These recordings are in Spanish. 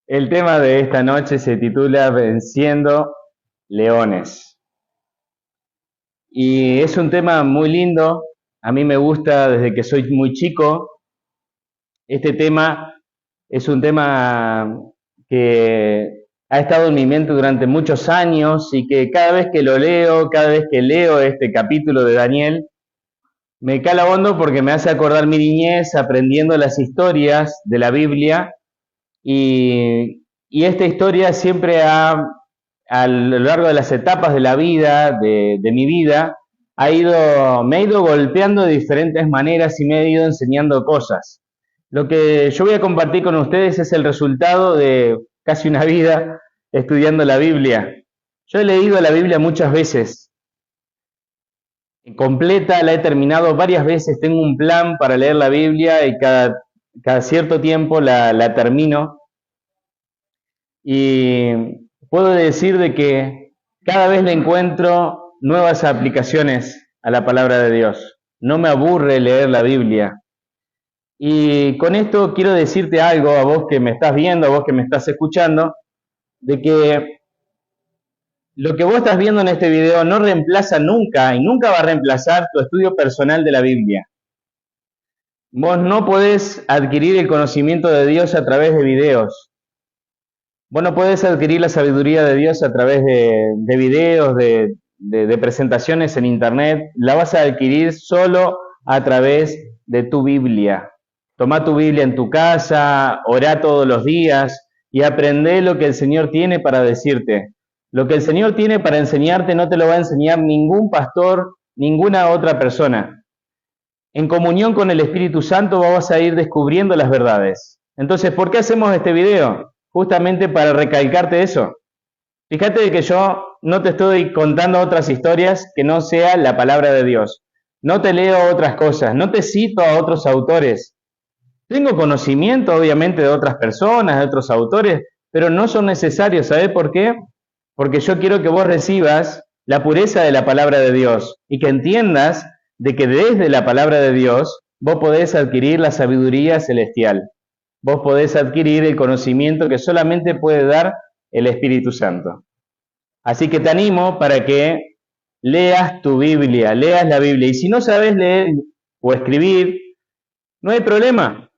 El tema de esta noche se titula Venciendo Leones. Y es un tema muy lindo. A mí me gusta desde que soy muy chico. Este tema es un tema que ha estado en mi mente durante muchos años y que cada vez que lo leo, cada vez que leo este capítulo de Daniel, me cala hondo porque me hace acordar mi niñez aprendiendo las historias de la Biblia y esta historia siempre a lo largo de las etapas de la vida, de mi vida, me ha ido golpeando de diferentes maneras y me ha ido enseñando cosas. Lo que yo voy a compartir con ustedes es el resultado de casi una vida estudiando la Biblia. Yo he leído la Biblia muchas veces, completa, la he terminado varias veces, tengo un plan para leer la Biblia y cada cierto tiempo la termino. Y puedo decir de que cada vez le encuentro nuevas aplicaciones a la palabra de Dios. No me aburre leer la Biblia. Y con esto quiero decirte algo a vos que me estás viendo, a vos que me estás escuchando, de que lo que vos estás viendo en este video no reemplaza nunca y nunca va a reemplazar tu estudio personal de la Biblia. Vos no podés adquirir el conocimiento de Dios a través de videos. Vos no podés adquirir la sabiduría de Dios a través de videos, de presentaciones en internet. La vas a adquirir solo a través de tu Biblia. Tomá tu Biblia en tu casa, orá todos los días y aprendé lo que el Señor tiene para decirte. Lo que el Señor tiene para enseñarte no te lo va a enseñar ningún pastor, ninguna otra persona. En comunión con el Espíritu Santo vas a ir descubriendo las verdades. Entonces, ¿por qué hacemos este video? Justamente para recalcarte eso. Fíjate de que yo no te estoy contando otras historias que no sea la palabra de Dios. No te leo otras cosas, no te cito a otros autores. Tengo conocimiento, obviamente, de otras personas, de otros autores, pero no son necesarios. ¿Sabes por qué? Porque yo quiero que vos recibas la pureza de la palabra de Dios y que entiendas de que desde la palabra de Dios vos podés adquirir la sabiduría celestial. Vos podés adquirir el conocimiento que solamente puede dar el Espíritu Santo. Así que te animo para que leas tu Biblia, leas la Biblia. Y si no sabes leer o escribir, no hay problema.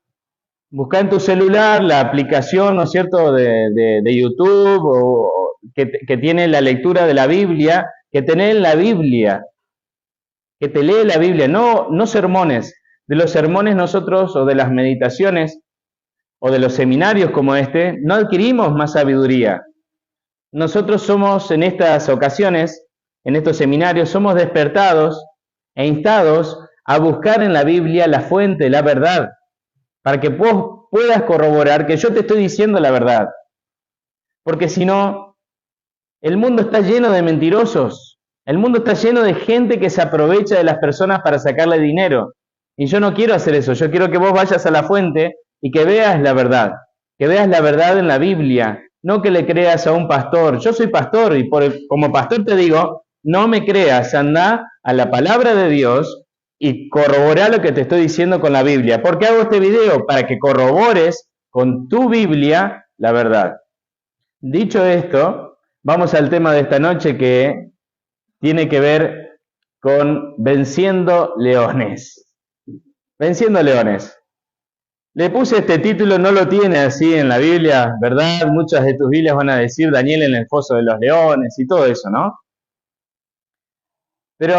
Busca en tu celular la aplicación, ¿no es cierto?, de YouTube que tiene la lectura de la Biblia, que tenés la Biblia, que te lee la Biblia, no sermones. De los sermones nosotros, o de las meditaciones, o de los seminarios como este, no adquirimos más sabiduría. Nosotros somos en estas ocasiones, en estos seminarios, somos despertados e instados a buscar en la Biblia la fuente, la verdad, para que vos puedas corroborar que yo te estoy diciendo la verdad. Porque si no, el mundo está lleno de mentirosos, el mundo está lleno de gente que se aprovecha de las personas para sacarle dinero. Y yo no quiero hacer eso, yo quiero que vos vayas a la fuente y que veas la verdad en la Biblia, no que le creas a un pastor. Yo soy pastor y como pastor te digo, no me creas, anda a la palabra de Dios y corrobora lo que te estoy diciendo con la Biblia. ¿Por qué hago este video? Para que corrobores con tu Biblia la verdad. Dicho esto, vamos al tema de esta noche que tiene que ver con venciendo leones. Venciendo leones. Le puse este título, no lo tiene así en la Biblia, ¿verdad? Muchas de tus Biblias van a decir Daniel en el foso de los leones y todo eso, ¿no? Pero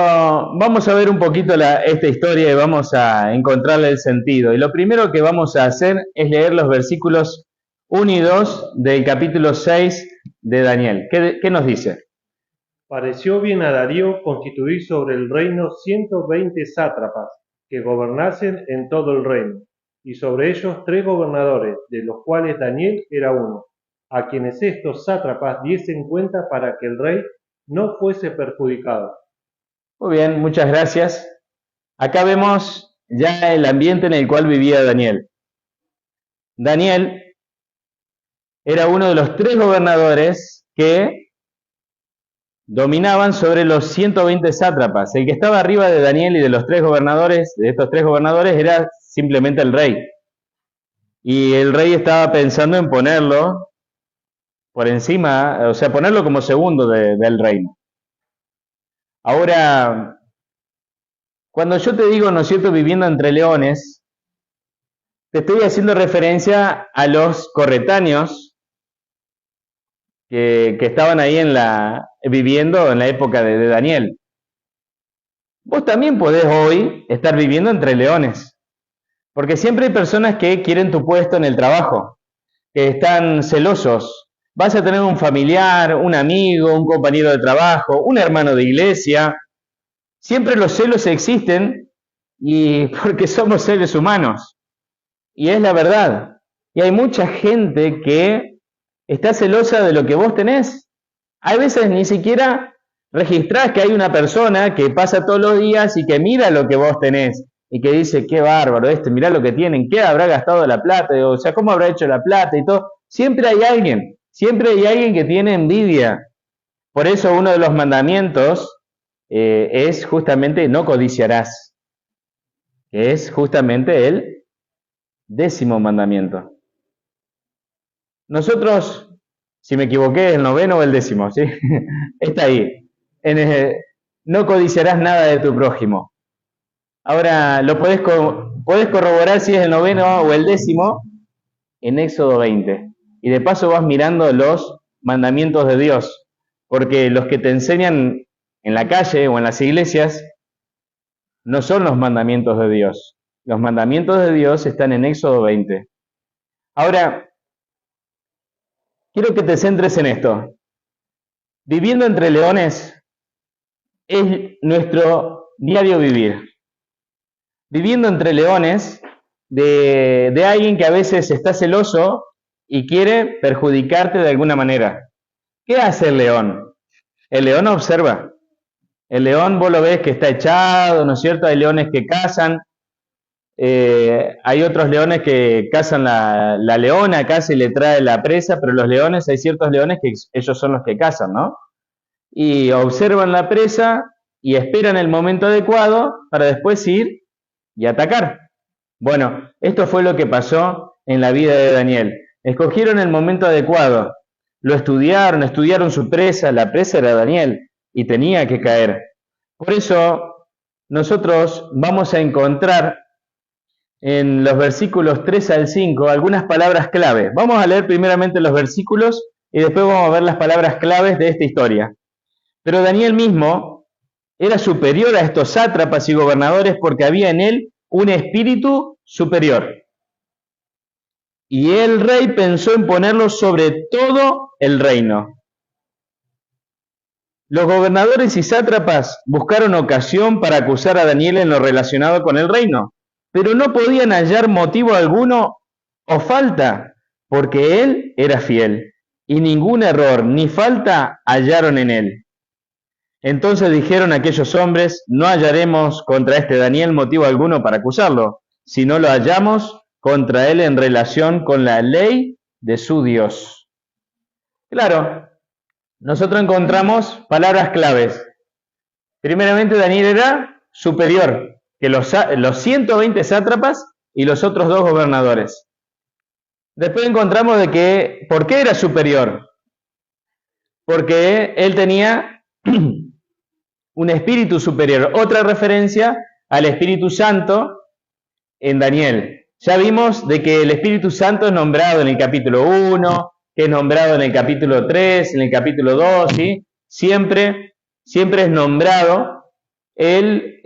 vamos a ver un poquito esta historia y vamos a encontrarle el sentido. Y lo primero que vamos a hacer es leer los versículos 1 y 2 del capítulo 6 de Daniel. ¿Qué nos dice? Pareció bien a Darío constituir sobre el reino 120 sátrapas que gobernasen en todo el reino, y sobre ellos 3 gobernadores, de los cuales Daniel era uno, a quienes estos sátrapas diesen cuenta para que el rey no fuese perjudicado. Muy bien, muchas gracias. Acá vemos ya el ambiente en el cual vivía Daniel. Daniel era uno de los 3 gobernadores que dominaban sobre los 120 sátrapas. El que estaba arriba de Daniel y de los 3 gobernadores, de estos 3 gobernadores, era simplemente el rey. Y el rey estaba pensando en ponerlo por encima, o sea, ponerlo como segundo del reino. Ahora, cuando yo te digo, ¿no es cierto?, viviendo entre leones, te estoy haciendo referencia a los corretaños que estaban ahí viviendo en la época de Daniel. Vos también podés hoy estar viviendo entre leones, porque siempre hay personas que quieren tu puesto en el trabajo, que están celosos. Vas a tener un familiar, un amigo, un compañero de trabajo, un hermano de iglesia. Siempre los celos existen y porque somos seres humanos. Y es la verdad. Y hay mucha gente que está celosa de lo que vos tenés. Hay veces ni siquiera registrás que hay una persona que pasa todos los días y que mira lo que vos tenés y que dice, qué bárbaro mirá lo que tienen, qué habrá gastado la plata, o sea, cómo habrá hecho la plata y todo. Siempre hay alguien que tiene envidia. Por eso uno de los mandamientos es justamente no codiciarás, que es justamente el 10º mandamiento. Nosotros, si me equivoqué, el 9º o el 10º, ¿sí? Está ahí. No codiciarás nada de tu prójimo. Ahora, lo podés corroborar si es el 9º o el 10º en Éxodo 20. Y de paso vas mirando los mandamientos de Dios, porque los que te enseñan en la calle o en las iglesias no son los mandamientos de Dios. Los mandamientos de Dios están en Éxodo 20. Ahora, quiero que te centres en esto. Viviendo entre leones es nuestro diario vivir. Viviendo entre leones de alguien que a veces está celoso y quiere perjudicarte de alguna manera. ¿Qué hace el león? El león observa. El león vos lo ves que está echado, ¿no es cierto? Hay leones que cazan. Hay otros leones que cazan la leona, caza y le trae la presa, pero los leones, hay ciertos leones que ellos son los que cazan, ¿no? Y observan la presa y esperan el momento adecuado para después ir y atacar. Bueno, esto fue lo que pasó en la vida de Daniel. Escogieron el momento adecuado, lo estudiaron su presa, la presa era Daniel y tenía que caer. Por eso nosotros vamos a encontrar en los versículos 3 al 5 algunas palabras clave. Vamos a leer primeramente los versículos y después vamos a ver las palabras claves de esta historia. Pero Daniel mismo era superior a estos sátrapas y gobernadores porque había en él un espíritu superior. Y el rey pensó en ponerlo sobre todo el reino. Los gobernadores y sátrapas buscaron ocasión para acusar a Daniel en lo relacionado con el reino, pero no podían hallar motivo alguno o falta, porque él era fiel, y ningún error ni falta hallaron en él. Entonces dijeron aquellos hombres, no hallaremos contra este Daniel motivo alguno para acusarlo, si no lo hallamos contra él en relación con la ley de su Dios. Claro, nosotros encontramos palabras claves. Primeramente, Daniel era superior que los 120 sátrapas y los otros 2 gobernadores. Después encontramos de que, ¿por qué era superior? Porque él tenía un espíritu superior. Otra referencia al Espíritu Santo en Daniel. Ya vimos de que el Espíritu Santo es nombrado en el capítulo 1, que es nombrado en el capítulo 3, en el capítulo 2, ¿sí? Siempre es nombrado él,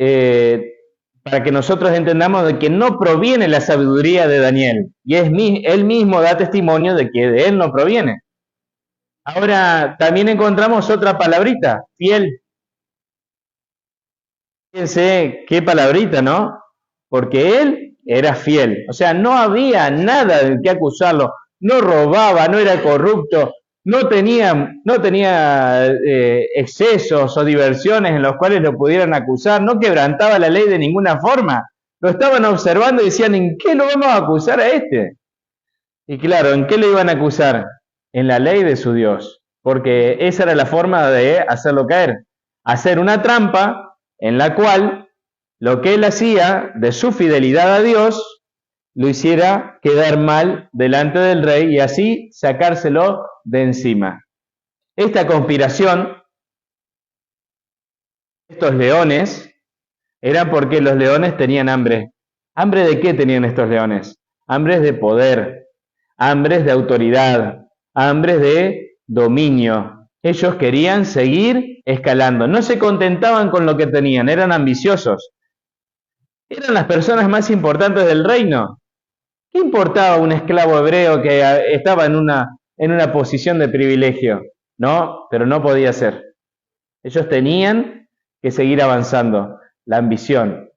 para que nosotros entendamos de que no proviene la sabiduría de Daniel. Y él mismo da testimonio de que de él no proviene. Ahora, también encontramos otra palabrita, fiel. Fíjense qué palabrita, ¿no? Porque él era fiel. O sea, no había nada de qué acusarlo. No robaba, no era corrupto, no tenía excesos o diversiones en los cuales lo pudieran acusar, no quebrantaba la ley de ninguna forma. Lo estaban observando y decían, ¿en qué lo vamos a acusar a este? Y claro, ¿en qué le iban a acusar? En la ley de su Dios, porque esa era la forma de hacerlo caer. Hacer una trampa en la cual lo que él hacía de su fidelidad a Dios lo hiciera quedar mal delante del rey y así sacárselo de encima. Esta conspiración, estos leones, era porque los leones tenían hambre. ¿Hambre de qué tenían estos leones? Hambres de poder, hambres de autoridad, hambres de dominio. Ellos querían seguir escalando, no se contentaban con lo que tenían, eran ambiciosos. Eran las personas más importantes del reino. ¿Qué importaba un esclavo hebreo que estaba en una posición de privilegio? No, pero no podía ser. Ellos tenían que seguir avanzando, la ambición.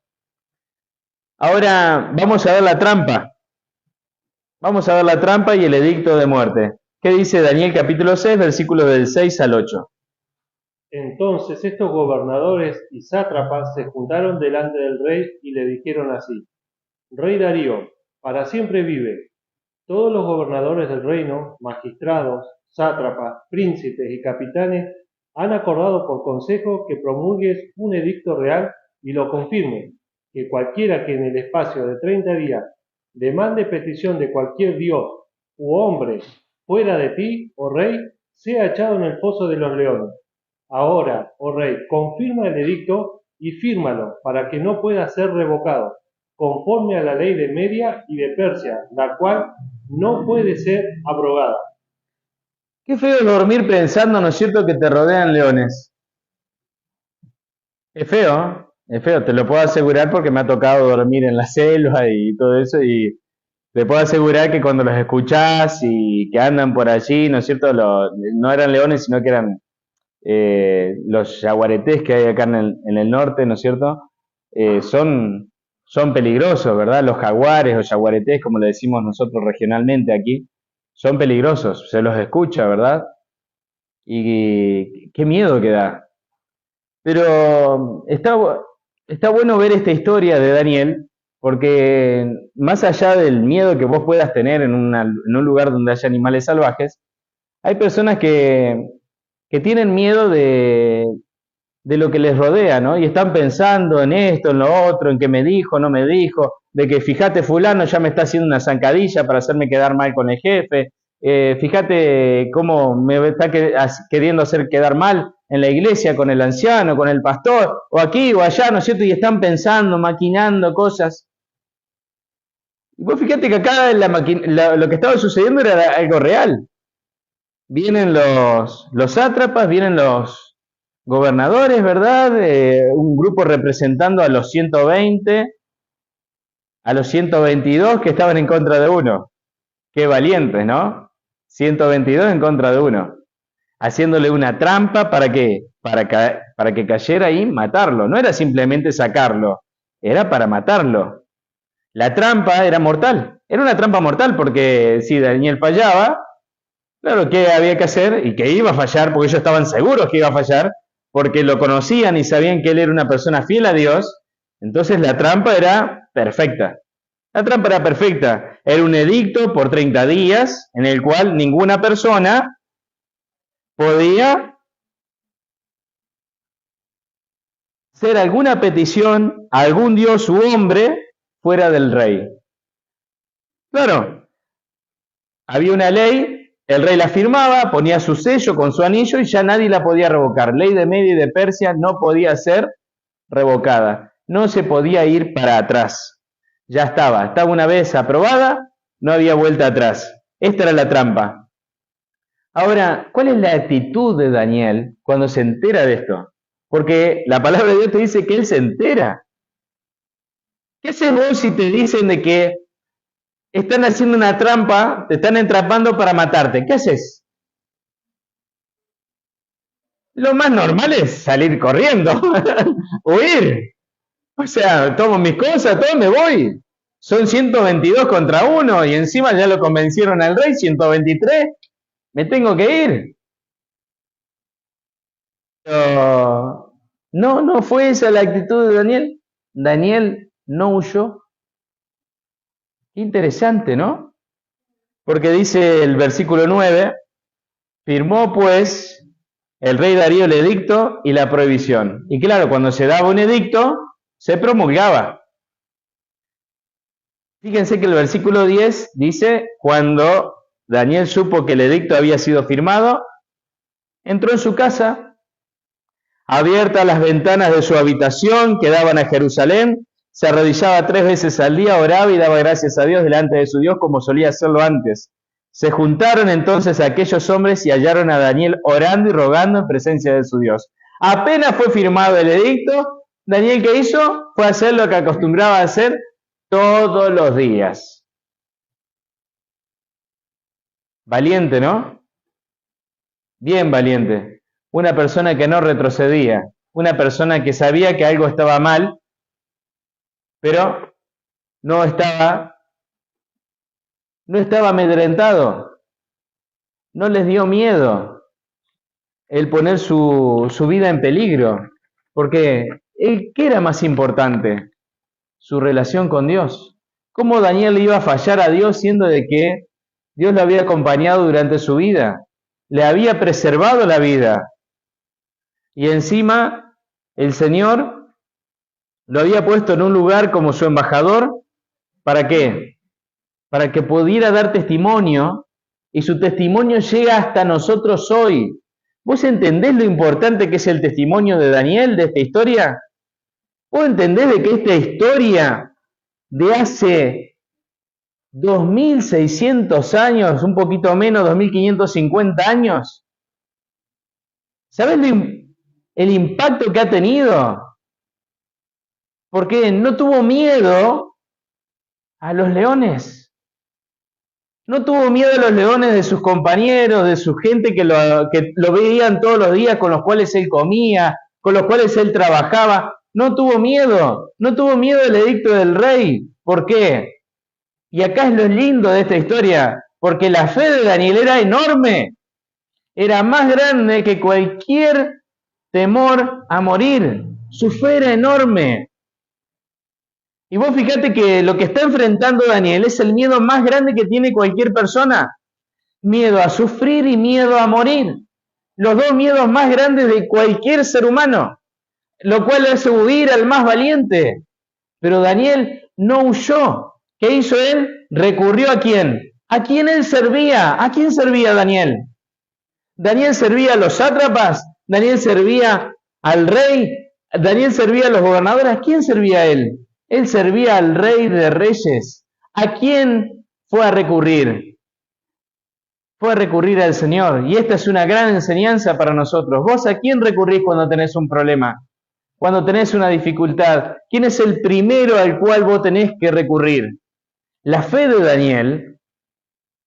Ahora vamos a ver la trampa. Vamos a ver la trampa y el edicto de muerte. ¿Qué dice Daniel capítulo 6, versículos del 6 al 8? Entonces estos gobernadores y sátrapas se juntaron delante del rey y le dijeron así: Rey Darío, para siempre vive. Todos los gobernadores del reino, magistrados, sátrapas, príncipes y capitanes han acordado por consejo que promulgues un edicto real y lo confirme, que cualquiera que en el espacio de 30 días demande petición de cualquier dios u hombre fuera de ti, oh rey, sea echado en el foso de los leones. Ahora, oh rey, confirma el edicto y fírmalo para que no pueda ser revocado, conforme a la ley de Media y de Persia, la cual no puede ser abrogada. Qué feo es dormir pensando, ¿no es cierto?, que te rodean leones. Es feo, te lo puedo asegurar porque me ha tocado dormir en la selva y todo eso, y te puedo asegurar que cuando los escuchás y que andan por allí, ¿no es cierto?, no eran leones, sino que eran los yaguaretés que hay acá en el norte, ¿no es cierto? Son peligrosos, ¿verdad? Los jaguares o yaguaretés, como le decimos nosotros regionalmente aquí, son peligrosos, se los escucha, ¿verdad? Y qué miedo que da. Pero está bueno ver esta historia de Daniel, porque más allá del miedo que vos puedas tener en un lugar donde haya animales salvajes, hay personas que tienen miedo de lo que les rodea, ¿no? Y están pensando en esto, en lo otro, en qué me dijo, no me dijo, de que fíjate fulano ya me está haciendo una zancadilla para hacerme quedar mal con el jefe, fíjate cómo me está queriendo hacer quedar mal en la iglesia con el anciano, con el pastor, o aquí o allá, ¿no es cierto? Y están pensando, maquinando cosas. Y vos fíjate que acá lo que estaba sucediendo era algo real. Vienen los sátrapas, vienen los gobernadores, ¿verdad? Un grupo representando a los 120, a los 122 que estaban en contra de uno. Qué valientes, ¿no? 122 en contra de uno. Haciéndole una trampa, ¿para qué? Para que cayera y matarlo. No era simplemente sacarlo, era para matarlo. La trampa era mortal. Era una trampa mortal porque si Daniel fallaba, claro, ¿qué había que hacer? Y que iba a fallar, porque ellos estaban seguros que iba a fallar, porque lo conocían y sabían que él era una persona fiel a Dios. Entonces la trampa era perfecta. La trampa era perfecta. Era un edicto por 30 días en el cual ninguna persona podía hacer alguna petición a algún dios u hombre fuera del rey. Claro, había una ley, el rey la firmaba, ponía su sello con su anillo y ya nadie la podía revocar. Ley de Media y de Persia no podía ser revocada. No se podía ir para atrás. Ya estaba una vez aprobada, no había vuelta atrás. Esta era la trampa. Ahora, ¿cuál es la actitud de Daniel cuando se entera de esto? Porque la palabra de Dios te dice que él se entera. ¿Qué haces vos si te dicen de que están haciendo una trampa, te están entrampando para matarte? ¿Qué haces? Lo más normal es salir corriendo, huir. O sea, tomo mis cosas, todo, me voy. Son 122 contra 1 y encima ya lo convencieron al rey, 123. Me tengo que ir. Pero no fue esa la actitud de Daniel. Daniel no huyó. Interesante, ¿no? Porque dice el versículo 9, firmó pues el rey Darío el edicto y la prohibición. Y claro, cuando se daba un edicto, se promulgaba. Fíjense que el versículo 10 dice, cuando Daniel supo que el edicto había sido firmado, entró en su casa, abiertas las ventanas de su habitación que daban a Jerusalén, se arrodillaba 3 veces al día, oraba y daba gracias a Dios delante de su Dios como solía hacerlo antes. Se juntaron entonces aquellos hombres y hallaron a Daniel orando y rogando en presencia de su Dios. Apenas fue firmado el edicto, Daniel, ¿qué hizo? Fue a hacer lo que acostumbraba a hacer todos los días. Valiente, ¿no? Bien valiente. Una persona que no retrocedía, una persona que sabía que algo estaba mal, pero no estaba amedrentado, no les dio miedo el poner su vida en peligro, porque ¿qué era más importante? Su relación con Dios. ¿Cómo Daniel iba a fallar a Dios siendo de que Dios lo había acompañado durante su vida? Le había preservado la vida. Y encima el Señor lo había puesto en un lugar como su embajador. ¿Para qué? Para que pudiera dar testimonio, y su testimonio llega hasta nosotros hoy. ¿Vos entendés lo importante que es el testimonio de Daniel, de esta historia? ¿Vos entendés de que esta historia de hace 2600 años, un poquito menos, 2550 años, ¿sabés el impacto que ha tenido? Porque no tuvo miedo a los leones. No tuvo miedo a los leones de sus compañeros, de su gente que lo veían todos los días, con los cuales él comía, con los cuales él trabajaba. No tuvo miedo del edicto del rey. ¿Por qué? Y acá es lo lindo de esta historia, porque la fe de Daniel era enorme, era más grande que cualquier temor a morir. Su fe era enorme. Y vos fíjate que lo que está enfrentando Daniel es el miedo más grande que tiene cualquier persona. Miedo a sufrir y miedo a morir. Los dos miedos más grandes de cualquier ser humano, lo cual hace huir al más valiente. Pero Daniel no huyó. ¿Qué hizo él? Recurrió ¿a quién? ¿A quién él servía? ¿A quién servía Daniel? Daniel servía a los sátrapas, Daniel servía al rey, Daniel servía a los gobernadores. ¿A quién servía él? Él servía al Rey de Reyes. ¿A quién fue a recurrir? Fue a recurrir al Señor. Y esta es una gran enseñanza para nosotros. ¿Vos a quién recurrís cuando tenés un problema? Cuando tenés una dificultad. ¿Quién es el primero al cual vos tenés que recurrir? La fe de Daniel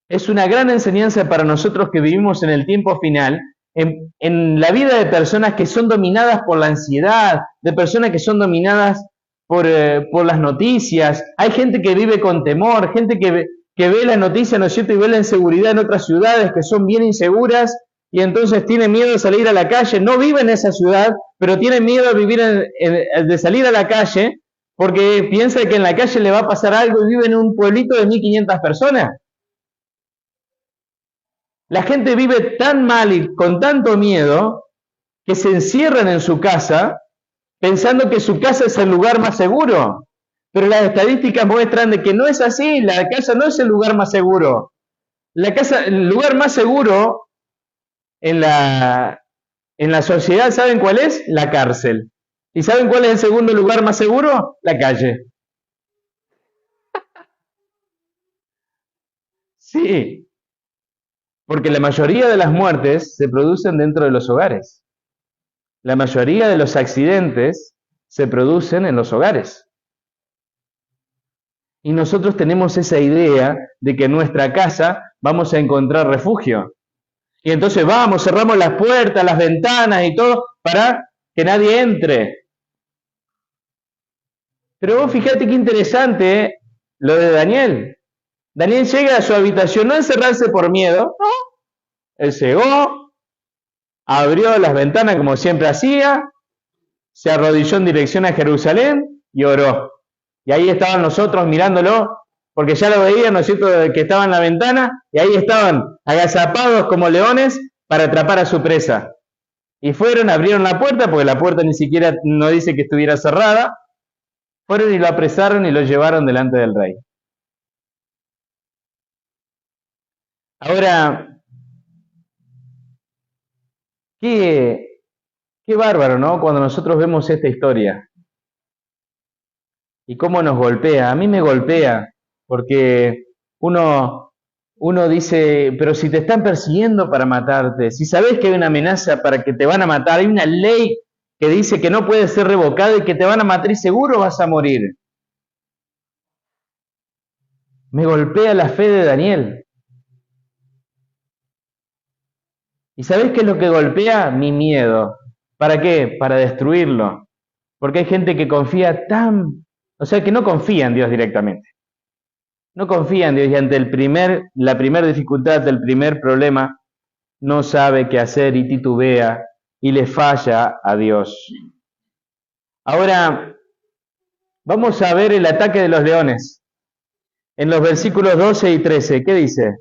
es una gran enseñanza para nosotros que vivimos en el tiempo final, en la vida de personas que son dominadas por la ansiedad, de personas que son dominadas por las noticias. Hay gente que vive con temor, gente que ve la noticia, ¿no es cierto?, y ve la inseguridad en otras ciudades que son bien inseguras, y entonces tiene miedo de salir a la calle. No vive en esa ciudad, pero tiene miedo de salir a la calle, porque piensa que en la calle le va a pasar algo, y vive en un pueblito de 1500 personas. La gente vive tan mal y con tanto miedo que se encierran en su casa pensando que su casa es el lugar más seguro. Pero las estadísticas muestran de que no es así. La casa no es el lugar más seguro. El lugar más seguro en la sociedad, ¿saben cuál es? La cárcel. ¿Y saben cuál es el segundo lugar más seguro? La calle. Sí, porque la mayoría de las muertes se producen dentro de los hogares. La mayoría de los accidentes se producen en los hogares. Y nosotros tenemos esa idea de que en nuestra casa vamos a encontrar refugio. Y entonces vamos, cerramos las puertas, las ventanas y todo para que nadie entre. Pero vos fíjate qué interesante lo de Daniel. Daniel llega a su habitación, no a encerrarse por miedo, no. Él llegó, abrió las ventanas como siempre hacía, se arrodilló en dirección a Jerusalén y oró. Y ahí estaban nosotros mirándolo, porque ya lo veían, ¿no es cierto?, que estaba en la ventana, y ahí estaban agazapados como leones para atrapar a su presa. Y fueron, abrieron la puerta, porque la puerta ni siquiera no dice que estuviera cerrada, fueron y lo apresaron y lo llevaron delante del rey. Ahora, qué bárbaro, ¿no? Cuando nosotros vemos esta historia y cómo nos golpea. A mí me golpea porque uno, uno dice, pero si te están persiguiendo para matarte, si sabes que hay una amenaza para que te van a matar, hay una ley que dice que no puede ser revocada y que te van a matar y seguro vas a morir. Me golpea la fe de Daniel. ¿Y sabés qué es lo que golpea? Mi miedo. ¿Para qué? Para destruirlo. Porque hay gente que confía o sea, que no confía en Dios directamente. No confía en Dios y ante la primera dificultad, el primer problema, no sabe qué hacer y titubea y le falla a Dios. Ahora, vamos a ver el ataque de los leones. En los versículos 12 y 13, ¿qué dice?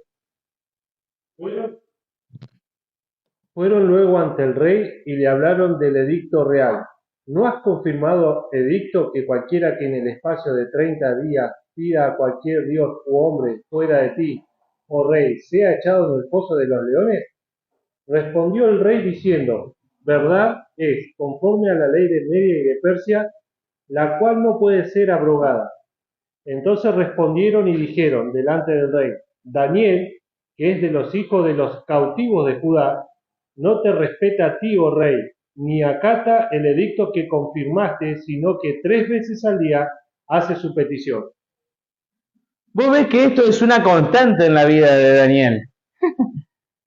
Fueron luego ante el rey y le hablaron del edicto real. ¿No has confirmado, edicto, que cualquiera que en el espacio de 30 días pida a cualquier dios u hombre fuera de ti, oh rey, sea echado en el foso de los leones? Respondió el rey diciendo, verdad es, conforme a la ley de Media y de Persia, la cual no puede ser abrogada. Entonces respondieron y dijeron delante del rey, Daniel, que es de los hijos de los cautivos de Judá, no te respeta a ti, oh rey, ni acata el edicto que confirmaste, sino que 3 veces al día hace su petición. Vos ves que esto es una constante en la vida de Daniel.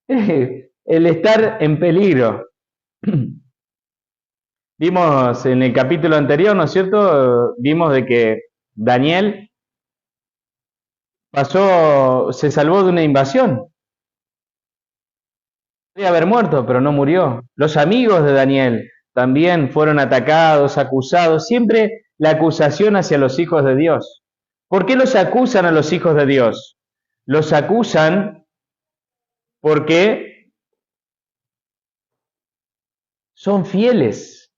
El estar en peligro. Vimos en el capítulo anterior, ¿no es cierto? Vimos de que Daniel se salvó de una invasión. Podría haber muerto, pero no murió. Los amigos de Daniel también fueron atacados, acusados, siempre la acusación hacia los hijos de Dios. ¿Por qué los acusan a los hijos de Dios? Los acusan porque son fieles.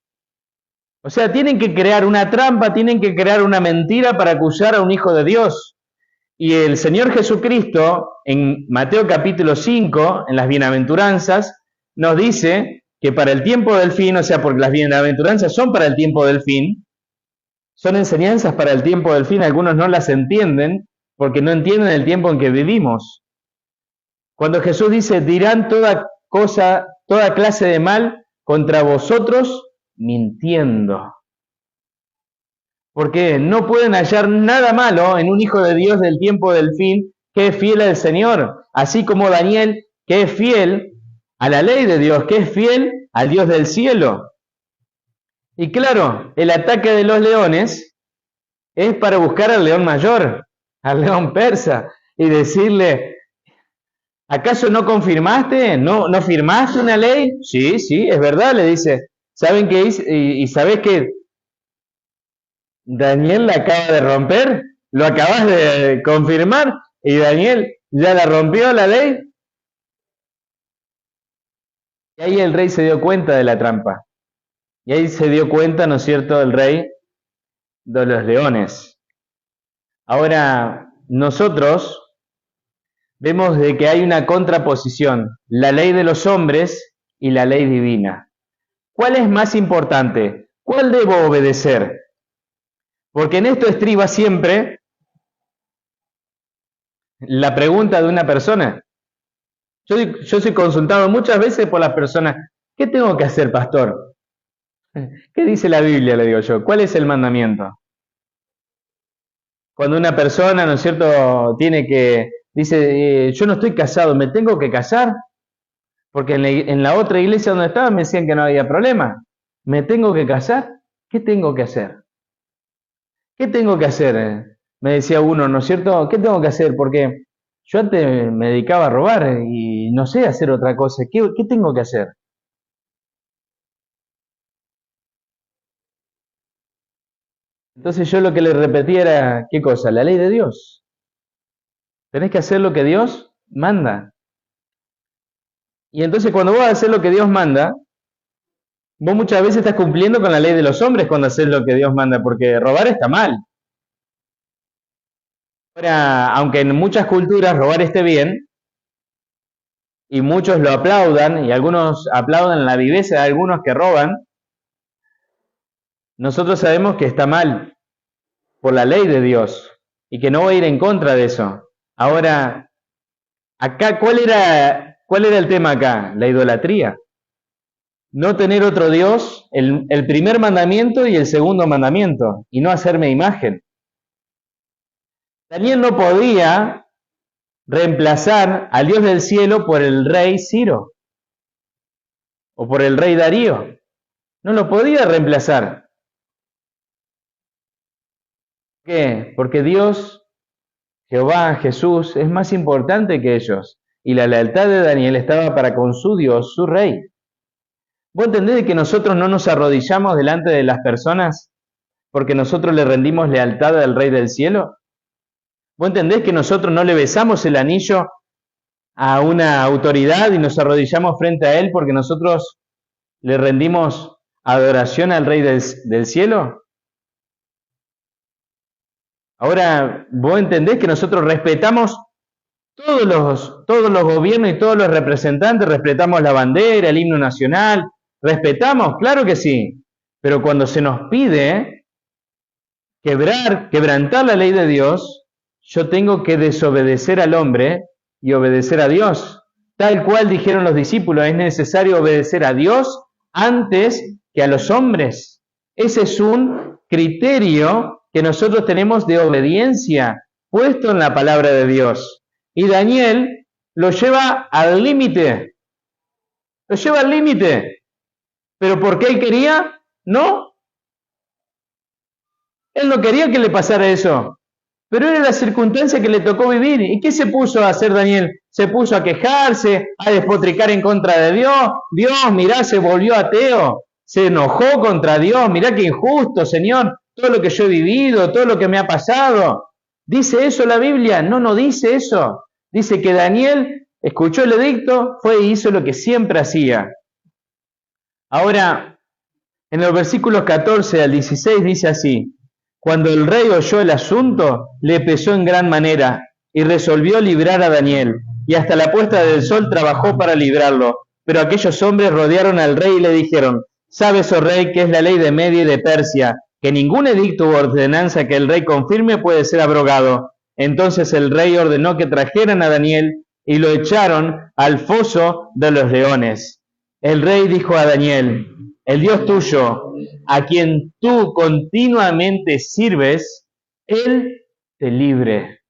O sea, tienen que crear una trampa, tienen que crear una mentira para acusar a un hijo de Dios. Y el Señor Jesucristo, en Mateo capítulo 5, en las bienaventuranzas, nos dice que para el tiempo del fin, o sea, porque las bienaventuranzas son para el tiempo del fin, son enseñanzas para el tiempo del fin, algunos no las entienden porque no entienden el tiempo en que vivimos. Cuando Jesús dice, dirán toda clase de mal contra vosotros, mintiendo. Porque no pueden hallar nada malo en un hijo de Dios del tiempo del fin que es fiel al Señor, así como Daniel, que es fiel a la ley de Dios, que es fiel al Dios del cielo. Y claro, el ataque de los leones es para buscar al león mayor, al león persa, y decirle, ¿acaso no confirmaste? ¿No firmaste una ley? Sí, es verdad, le dice. ¿Saben qué hice? Y sabés que Daniel la acaba de romper, lo acabas de confirmar, y Daniel ya la rompió la ley. Y ahí el rey se dio cuenta de la trampa. Y ahí se dio cuenta, ¿no es cierto?, el rey de los leones. Ahora, nosotros vemos de que hay una contraposición, la ley de los hombres y la ley divina. ¿Cuál es más importante? ¿Cuál debo obedecer? Porque en esto estriba siempre la pregunta de una persona. Yo soy consultado muchas veces por las personas, ¿qué tengo que hacer, pastor? ¿Qué dice la Biblia? Le digo yo, ¿cuál es el mandamiento? Cuando una persona, ¿no es cierto?, dice, yo no estoy casado, ¿me tengo que casar? Porque en la otra iglesia donde estaba me decían que no había problema. ¿Me tengo que casar? ¿Qué tengo que hacer? ¿Qué tengo que hacer? Me decía uno, ¿no es cierto? ¿Qué tengo que hacer? Porque yo antes me dedicaba a robar y no sé hacer otra cosa. ¿Qué tengo que hacer? Entonces yo lo que le repetía era, ¿qué cosa? La ley de Dios. Tenés que hacer lo que Dios manda. Y entonces cuando vos haces lo que Dios manda, vos muchas veces estás cumpliendo con la ley de los hombres cuando haces lo que Dios manda, porque robar está mal. Ahora, aunque en muchas culturas robar esté bien, y muchos lo aplaudan, y algunos aplaudan la viveza de algunos que roban, nosotros sabemos que está mal por la ley de Dios y que no voy a ir en contra de eso. Ahora, acá, ¿cuál era el tema acá? La idolatría. No tener otro Dios, el primer mandamiento y el segundo mandamiento, y no hacerme imagen. Daniel no podía reemplazar al Dios del cielo por el rey Ciro o por el rey Darío. No lo podía reemplazar. ¿Por qué? Porque Dios, Jehová, Jesús, es más importante que ellos. Y la lealtad de Daniel estaba para con su Dios, su rey. ¿Vos entendés que nosotros no nos arrodillamos delante de las personas porque nosotros le rendimos lealtad al Rey del cielo? ¿Vos entendés que nosotros no le besamos el anillo a una autoridad y nos arrodillamos frente a él porque nosotros le rendimos adoración al Rey del cielo? Ahora, ¿vos entendés que nosotros respetamos todos los gobiernos y todos los representantes? Respetamos la bandera, el himno nacional, respetamos, claro que sí, pero cuando se nos pide quebrantar la ley de Dios, yo tengo que desobedecer al hombre y obedecer a Dios. Tal cual dijeron los discípulos, es necesario obedecer a Dios antes que a los hombres. Ese es un criterio que nosotros tenemos de obediencia puesto en la palabra de Dios. Y Daniel lo lleva al límite. Lo lleva al límite. ¿Pero por qué él quería? No. Él no quería que le pasara eso. Pero era la circunstancia que le tocó vivir. ¿Y qué se puso a hacer Daniel? Se puso a quejarse, a despotricar en contra de Dios. Dios, mirá, se volvió ateo. Se enojó contra Dios. Mirá qué injusto, Señor. Todo lo que yo he vivido, todo lo que me ha pasado. ¿Dice eso la Biblia? No, no dice eso. Dice que Daniel escuchó el edicto, fue y hizo lo que siempre hacía. Ahora, en los versículos 14 al 16 dice así: cuando el rey oyó el asunto, le pesó en gran manera y resolvió librar a Daniel, y hasta la puesta del sol trabajó para librarlo. Pero aquellos hombres rodearon al rey y le dijeron: ¿sabes, oh rey, que es la ley de Media y de Persia, que ningún edicto u ordenanza que el rey confirme puede ser abrogado? Entonces el rey ordenó que trajeran a Daniel y lo echaron al foso de los leones. El rey dijo a Daniel: el Dios tuyo, a quien tú continuamente sirves, Él te libre.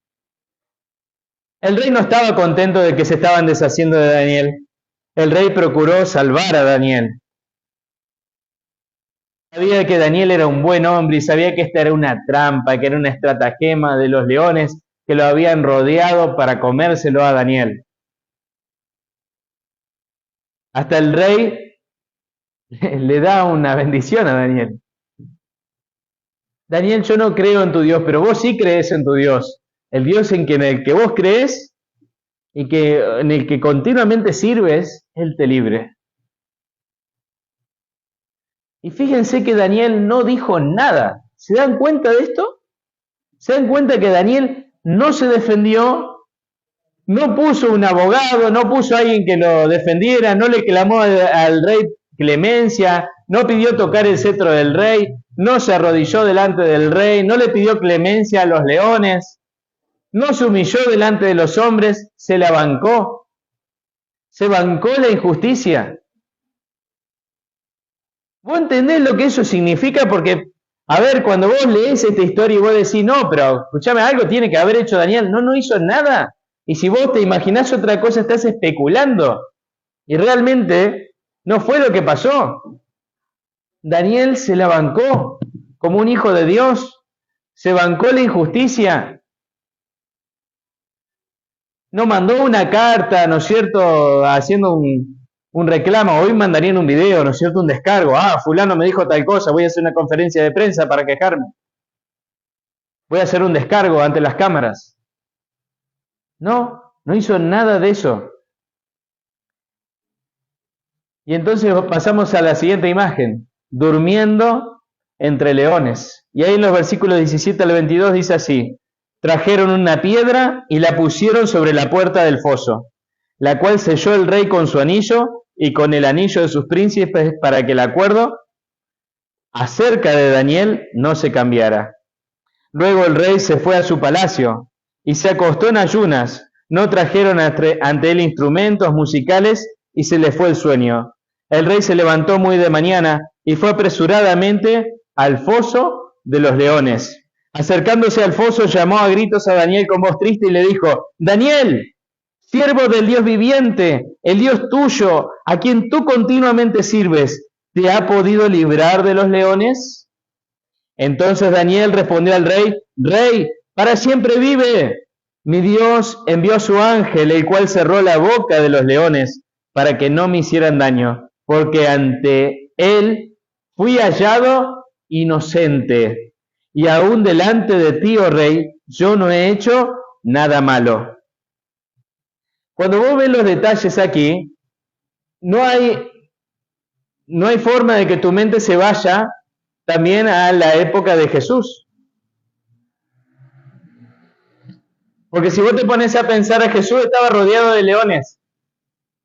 El rey no estaba contento de que se estaban deshaciendo de Daniel. El rey procuró salvar a Daniel. Sabía que Daniel era un buen hombre y sabía que esta era una trampa, que era una estratagema de los leones que lo habían rodeado para comérselo a Daniel. Hasta el rey le da una bendición a Daniel. Daniel, yo no creo en tu Dios, pero vos sí crees en tu Dios. El Dios en el que vos crees y en el que continuamente sirves, Él te libre. Y fíjense que Daniel no dijo nada. ¿Se dan cuenta de esto? ¿Se dan cuenta que Daniel no se defendió? No puso un abogado, no puso a alguien que lo defendiera, no le clamó al rey clemencia, no pidió tocar el cetro del rey, no se arrodilló delante del rey, no le pidió clemencia a los leones, no se humilló delante de los hombres, se la bancó, se bancó la injusticia. ¿Vos entendés lo que eso significa? Porque, a ver, cuando vos lees esta historia y vos decís, no, pero escuchame, algo tiene que haber hecho Daniel, no hizo nada. Y si vos te imaginás otra cosa, estás especulando. Y realmente no fue lo que pasó. Daniel se la bancó como un hijo de Dios. Se bancó la injusticia. No mandó una carta, ¿no es cierto?, haciendo un reclamo. Hoy mandarían un video, ¿no es cierto?, un descargo. Fulano me dijo tal cosa, voy a hacer una conferencia de prensa para quejarme. Voy a hacer un descargo ante las cámaras. No hizo nada de eso. Y entonces pasamos a la siguiente imagen, durmiendo entre leones. Y ahí en los versículos 17 al 22 dice así: trajeron una piedra y la pusieron sobre la puerta del foso. la cual selló el rey con su anillo y con el anillo de sus príncipes para que el acuerdo acerca de Daniel no se cambiara. Luego el rey se fue a su palacio y se acostó en ayunas. No trajeron ante él instrumentos musicales y se le fue el sueño. El rey se levantó muy de mañana y fue apresuradamente al foso de los leones. Acercándose al foso, llamó a gritos a Daniel con voz triste y le dijo: Daniel, siervo del Dios viviente, el Dios tuyo, a quien tú continuamente sirves, ¿te ha podido librar de los leones? Entonces Daniel respondió al rey: Rey, para siempre vive. Mi Dios envió a su ángel, el cual cerró la boca de los leones para que no me hicieran daño, porque ante él fui hallado inocente, y aún delante de ti, oh rey, yo no he hecho nada malo. Cuando vos ves los detalles aquí, no hay forma de que tu mente se vaya también a la época de Jesús. Porque si vos te pones a pensar, a Jesús estaba rodeado de leones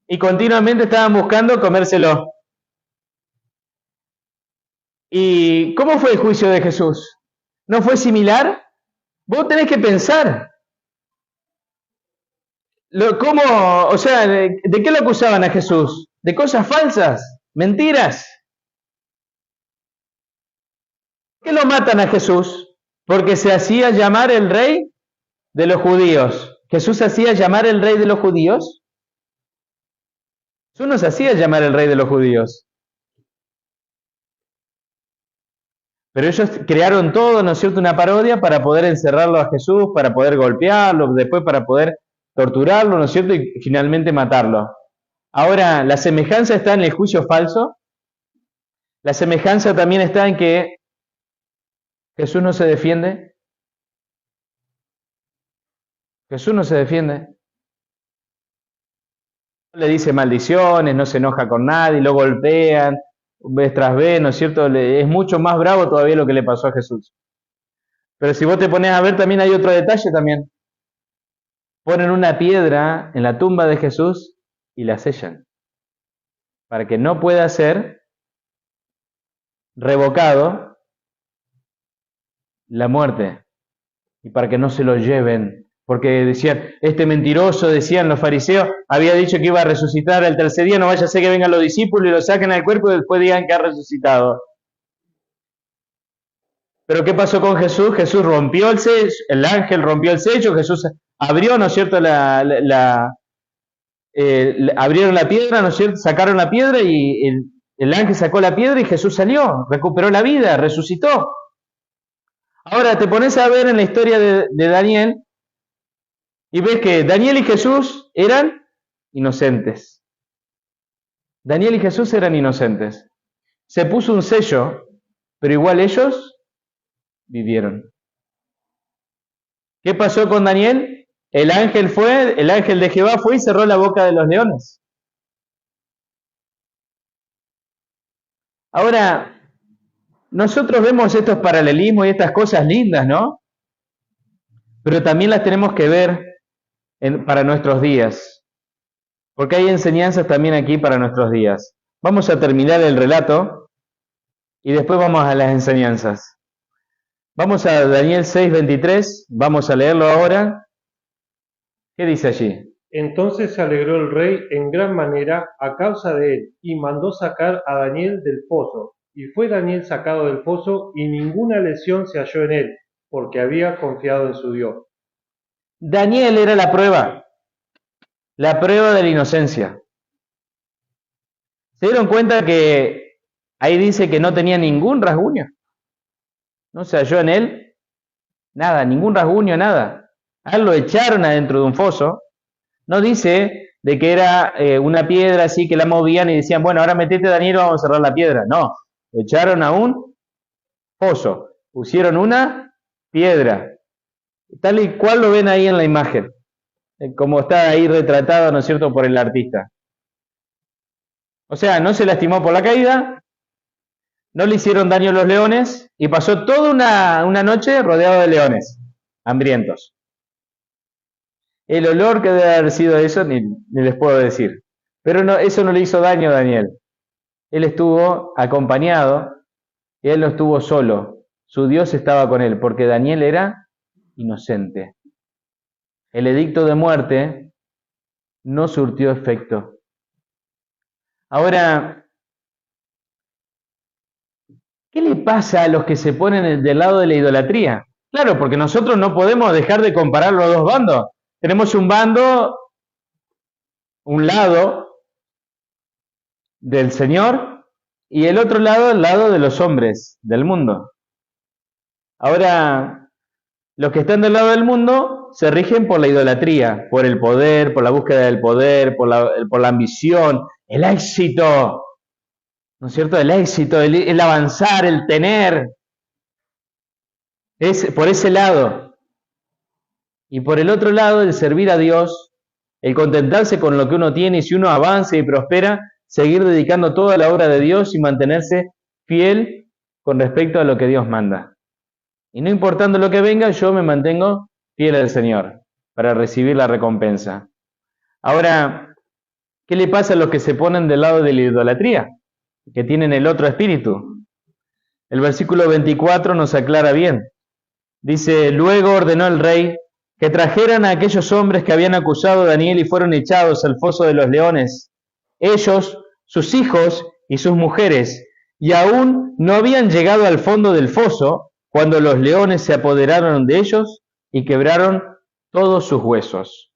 y continuamente estaban buscando comérselo. ¿Y cómo fue el juicio de Jesús? ¿No fue similar? Vos tenés que pensar. ¿Cómo? O sea, ¿de qué lo acusaban a Jesús? De cosas falsas, mentiras. ¿Por qué lo matan a Jesús? Porque se hacía llamar el rey de los judíos. ¿Jesús se hacía llamar el rey de los judíos? Jesús no se hacía llamar el rey de los judíos. Pero ellos crearon todo, ¿no es cierto?, una parodia para poder encerrarlo a Jesús, para poder golpearlo, después para poder torturarlo, ¿no es cierto?, y finalmente matarlo. Ahora, la semejanza está en el juicio falso. La semejanza también está en que Jesús no se defiende. Jesús no se defiende. No le dice maldiciones, no se enoja con nadie, lo golpean, vez tras vez, ¿no es cierto? Es mucho más bravo todavía lo que le pasó a Jesús. Pero si vos te pones a ver, también hay otro detalle también. Ponen una piedra en la tumba de Jesús y la sellan, para que no pueda ser revocado la muerte, y para que no se lo lleven, porque decían, este mentiroso, decían los fariseos, había dicho que iba a resucitar el tercer día, no vaya a ser que vengan los discípulos y lo saquen al cuerpo y después digan que ha resucitado. Pero ¿qué pasó con Jesús? Jesús rompió el sello, el ángel rompió el sello, Jesús abrió, ¿no es cierto?, abrieron la piedra, ¿no es cierto?, sacaron la piedra y el ángel sacó la piedra y Jesús salió, recuperó la vida, resucitó. Ahora te pones a ver en la historia de Daniel y ves que Daniel y Jesús eran inocentes. Daniel y Jesús eran inocentes. Se puso un sello, pero igual ellos vivieron. ¿Qué pasó con Daniel? El ángel de Jehová fue y cerró la boca de los leones. Ahora, nosotros vemos estos paralelismos y estas cosas lindas, ¿no? Pero también las tenemos que ver para nuestros días, porque hay enseñanzas también aquí para nuestros días. Vamos a terminar el relato y después vamos a las enseñanzas. Vamos a Daniel 6:23, vamos a leerlo ahora. ¿Qué dice allí? Entonces se alegró el rey en gran manera a causa de él, y mandó sacar a Daniel del foso. Y fue Daniel sacado del foso, y ninguna lesión se halló en él, porque había confiado en su Dios. Daniel era la prueba de la inocencia. ¿Se dieron cuenta que ahí dice que no tenía ningún rasguño? No se halló en él nada, ningún rasguño, nada. A él lo echaron adentro de un foso. No dice de que era una piedra así que la movían y decían, bueno, ahora metete Daniel, vamos a cerrar la piedra. No, lo echaron a un foso, pusieron una piedra, tal y cual lo ven ahí en la imagen, como está ahí retratado, ¿no es cierto?, por el artista. O sea, no se lastimó por la caída, no le hicieron daño a los leones y pasó toda una noche rodeado de leones hambrientos. El olor que debe haber sido eso ni les puedo decir. Pero no, eso no le hizo daño a Daniel. Él estuvo acompañado y él no estuvo solo. Su Dios estaba con él, porque Daniel era inocente. El edicto de muerte no surtió efecto. Ahora, ¿qué le pasa a los que se ponen del lado de la idolatría? Claro, porque nosotros no podemos dejar de comparar los dos bandos. Tenemos un bando, un lado del Señor y el otro lado, el lado de los hombres, del mundo. Ahora, los que están del lado del mundo se rigen por la idolatría, por el poder, por la búsqueda del poder, por la ambición, el éxito, ¿no es cierto? El éxito, el avanzar, el tener. Es por ese lado. Y por el otro lado, el servir a Dios, el contentarse con lo que uno tiene y si uno avanza y prospera, seguir dedicando toda la obra de Dios y mantenerse fiel con respecto a lo que Dios manda. Y no importando lo que venga, yo me mantengo fiel al Señor para recibir la recompensa. Ahora, ¿qué le pasa a los que se ponen del lado de la idolatría? Que tienen el otro espíritu. El versículo 24 nos aclara bien. Dice, luego ordenó el rey que trajeran a aquellos hombres que habían acusado a Daniel y fueron echados al foso de los leones. Ellos, sus hijos y sus mujeres, y aún no habían llegado al fondo del foso, cuando los leones se apoderaron de ellos y quebraron todos sus huesos.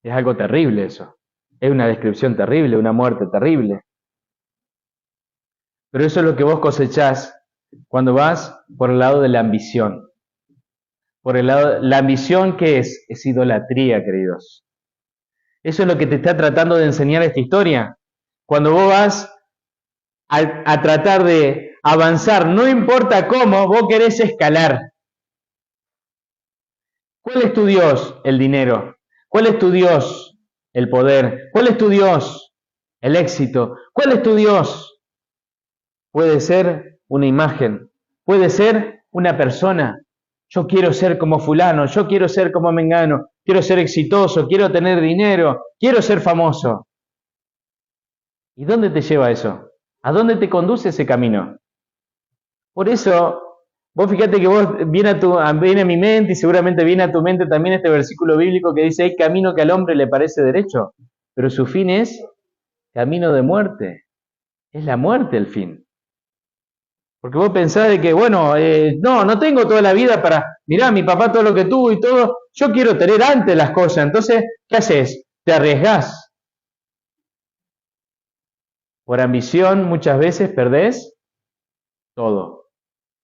Es algo terrible eso. Es una descripción terrible, una muerte terrible. Pero eso es lo que vos cosechás cuando vas por el lado de la ambición. Por el lado, la ambición, ¿qué es? Es idolatría, queridos. Eso es lo que te está tratando de enseñar esta historia. Cuando vos vas a tratar de avanzar, no importa cómo, vos querés escalar. ¿Cuál es tu Dios? El dinero. ¿Cuál es tu Dios? El poder. ¿Cuál es tu Dios? El éxito. ¿Cuál es tu Dios? Puede ser una imagen, puede ser una persona. Yo quiero ser como fulano, yo quiero ser como mengano, quiero ser exitoso, quiero tener dinero, quiero ser famoso. ¿Y dónde te lleva eso? ¿A dónde te conduce ese camino? Por eso, vos fíjate que viene a mi mente y seguramente viene a tu mente también este versículo bíblico que dice, hay camino que al hombre le parece derecho, pero su fin es camino de muerte. Es la muerte el fin. Porque vos pensás de que, bueno, no tengo toda la vida para, mirá, mi papá todo lo que tuvo y todo, yo quiero tener antes las cosas, entonces, ¿qué haces? Te arriesgás. Por ambición muchas veces perdés todo.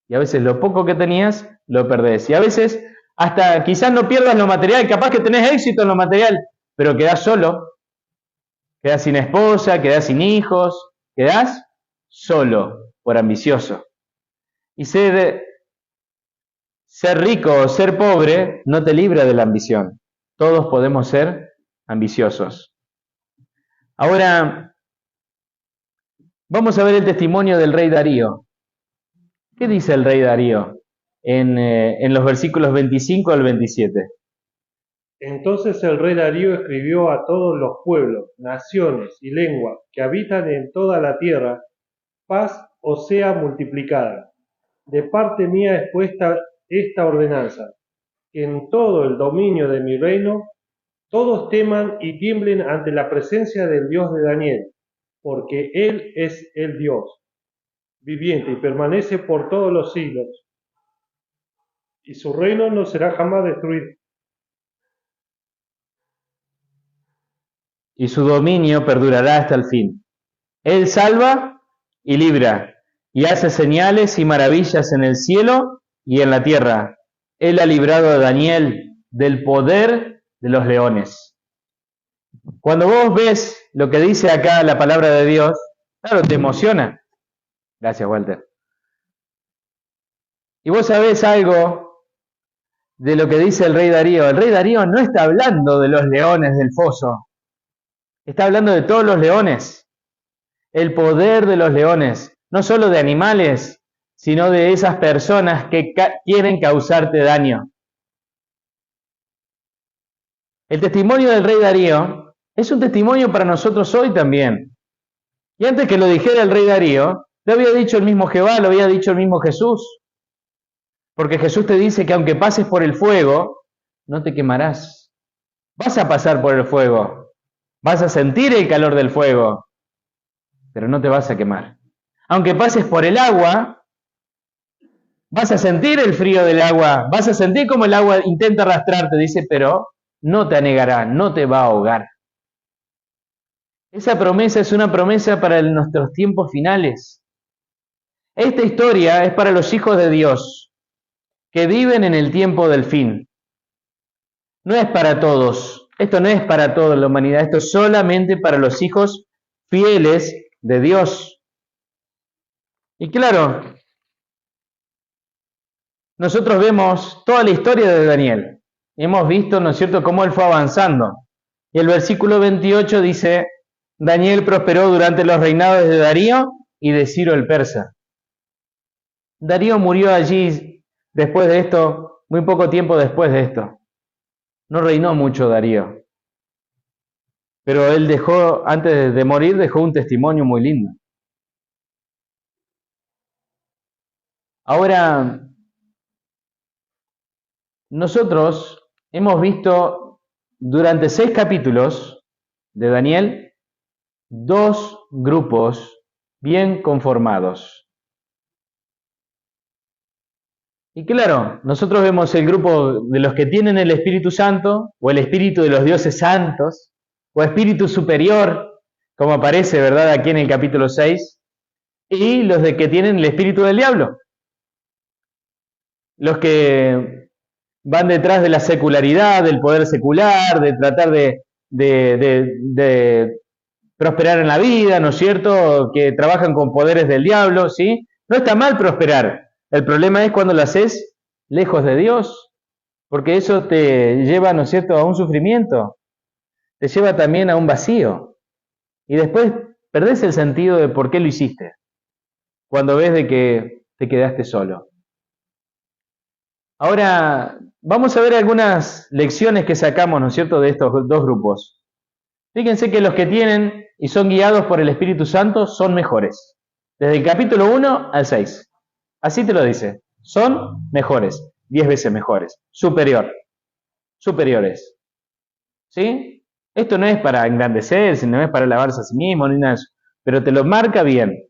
Y a veces lo poco que tenías, lo perdés. Y a veces hasta quizás no pierdas lo material, capaz que tenés éxito en lo material, pero quedás solo, quedás sin esposa, quedás sin hijos, quedás solo por ambicioso. Y ser rico o ser pobre no te libra de la ambición. Todos podemos ser ambiciosos. Ahora, vamos a ver el testimonio del rey Darío. ¿Qué dice el rey Darío en los versículos 25 al 27? Entonces el rey Darío escribió a todos los pueblos, naciones y lenguas que habitan en toda la tierra, paz os sea multiplicada. De parte mía es puesta esta ordenanza, que en todo el dominio de mi reino todos teman y tiemblen ante la presencia del Dios de Daniel, porque Él es el Dios viviente y permanece por todos los siglos, y su reino no será jamás destruido. Y su dominio perdurará hasta el fin. Él salva y libra, y hace señales y maravillas en el cielo y en la tierra. Él ha librado a Daniel del poder de los leones. Cuando vos ves lo que dice acá la palabra de Dios, claro, te emociona. Gracias, Walter. Y vos sabés algo de lo que dice el rey Darío. El rey Darío no está hablando de los leones del foso. Está hablando de todos los leones. El poder de los leones. No solo de animales, sino de esas personas que quieren causarte daño. El testimonio del rey Darío es un testimonio para nosotros hoy también. Y antes que lo dijera el rey Darío, lo había dicho el mismo Jehová, lo había dicho el mismo Jesús. Porque Jesús te dice que aunque pases por el fuego, no te quemarás. Vas a pasar por el fuego, vas a sentir el calor del fuego, pero no te vas a quemar. Aunque pases por el agua, vas a sentir el frío del agua, vas a sentir como el agua intenta arrastrarte, dice, pero no te anegará, no te va a ahogar. Esa promesa es una promesa para nuestros tiempos finales. Esta historia es para los hijos de Dios que viven en el tiempo del fin. No es para todos, esto no es para toda la humanidad, esto es solamente para los hijos fieles de Dios. Y claro, nosotros vemos toda la historia de Daniel. Hemos visto, ¿no es cierto?, cómo él fue avanzando. Y el versículo 28 dice, Daniel prosperó durante los reinados de Darío y de Ciro el persa. Darío murió allí después de esto, muy poco tiempo después de esto. No reinó mucho Darío. Pero él dejó, antes de morir, dejó un testimonio muy lindo. Ahora, nosotros hemos visto durante 6 capítulos de Daniel 2 grupos bien conformados. Y claro, nosotros vemos el grupo de los que tienen el Espíritu Santo, o el Espíritu de los dioses santos, o Espíritu superior, como aparece, ¿verdad?, aquí en el capítulo 6, y los de que tienen el Espíritu del diablo. Los que van detrás de la secularidad, del poder secular, de tratar de prosperar en la vida, ¿no es cierto?, que trabajan con poderes del diablo, ¿sí? No está mal prosperar. El problema es cuando lo haces lejos de Dios, porque eso te lleva, ¿no es cierto?, a un sufrimiento, te lleva también a un vacío, y después perdés el sentido de por qué lo hiciste, cuando ves de que te quedaste solo. Ahora, vamos a ver algunas lecciones que sacamos, ¿no es cierto?, de estos 2 grupos. Fíjense que los que tienen y son guiados por el Espíritu Santo son mejores. Desde el capítulo 1 al 6. Así te lo dice. Son mejores. 10 veces mejores. Superiores. ¿Sí? Esto no es para engrandecerse, no es para alabarse a sí mismo, ni nada de eso. Pero te lo marca bien.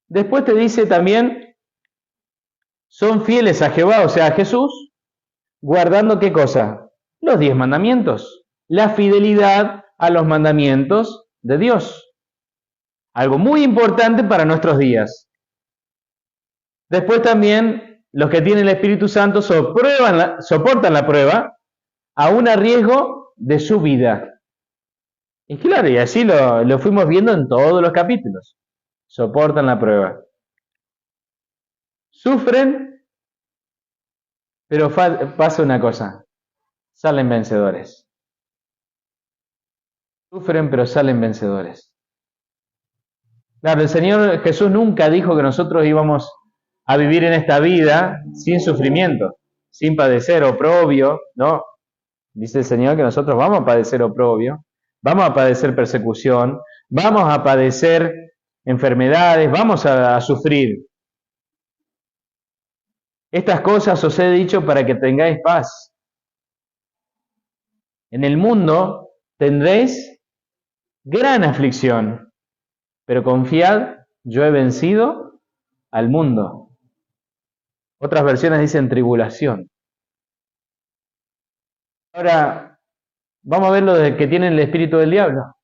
Después te dice también, son fieles a Jehová, o sea, a Jesús, guardando ¿qué cosa? Los 10 mandamientos. La fidelidad a los mandamientos de Dios. Algo muy importante para nuestros días. Después también los que tienen el Espíritu Santo soportan la prueba aún a riesgo de su vida. Y claro, y así lo fuimos viendo en todos los capítulos. Soportan la prueba. Sufren, pero pasa una cosa. Salen vencedores. Sufren, pero salen vencedores. Claro, el Señor Jesús nunca dijo que nosotros íbamos a vivir en esta vida sin sufrimiento, sin padecer oprobio, ¿no? Dice el Señor que nosotros vamos a padecer oprobio, vamos a padecer persecución, vamos a padecer enfermedades, vamos a sufrir. Estas cosas os he dicho para que tengáis paz. En el mundo tendréis gran aflicción, pero confiad, yo he vencido al mundo. Otras versiones dicen tribulación. Ahora, vamos a ver lo de que tienen el espíritu del diablo.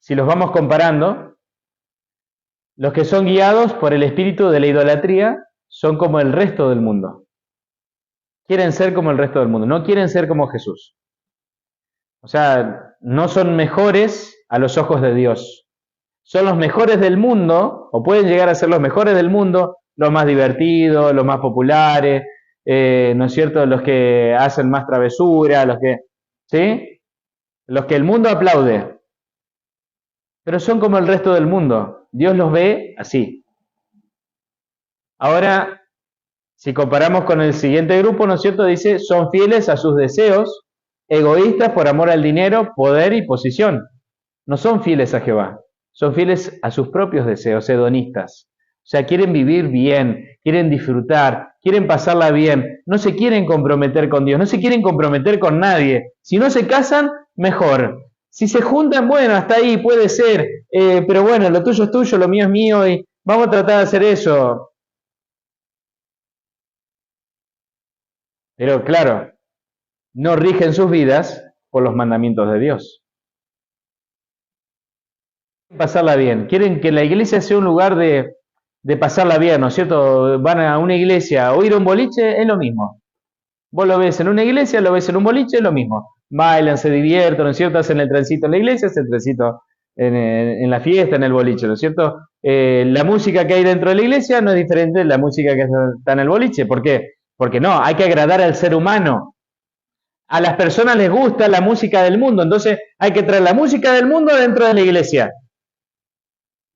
Si los vamos comparando, los que son guiados por el espíritu de la idolatría son como el resto del mundo. Quieren ser como el resto del mundo, no quieren ser como Jesús. O sea, no son mejores a los ojos de Dios. Son los mejores del mundo, o pueden llegar a ser los mejores del mundo, los más divertidos, los más populares, ¿no es cierto?, los que hacen más travesura, los que, ¿sí?, los que el mundo aplaude. Pero son como el resto del mundo. Dios los ve así. Ahora, si comparamos con el siguiente grupo, ¿no es cierto?, dice, son fieles a sus deseos egoístas por amor al dinero, poder y posición. No son fieles a Jehová, son fieles a sus propios deseos, hedonistas. O sea, quieren vivir bien, quieren disfrutar, quieren pasarla bien, no se quieren comprometer con Dios, no se quieren comprometer con nadie. Si no se casan, mejor. Si se juntan, bueno, hasta ahí puede ser, pero bueno, lo tuyo es tuyo, lo mío es mío y vamos a tratar de hacer eso. Pero claro, no rigen sus vidas por los mandamientos de Dios. Quieren pasarla bien, quieren que la iglesia sea un lugar de pasarla bien, ¿no es cierto? Van a una iglesia o ir a un boliche, es lo mismo. Vos lo ves en una iglesia, lo ves en un boliche, es lo mismo. Bailan, se divierten, ¿no es cierto? Hacen el trencito en la iglesia, hacen el trencito en la fiesta, en el boliche, ¿no es cierto? La música que hay dentro de la iglesia no es diferente de la música que está en el boliche. ¿Por qué? Porque no, hay que agradar al ser humano. A las personas les gusta la música del mundo, entonces hay que traer la música del mundo dentro de la iglesia.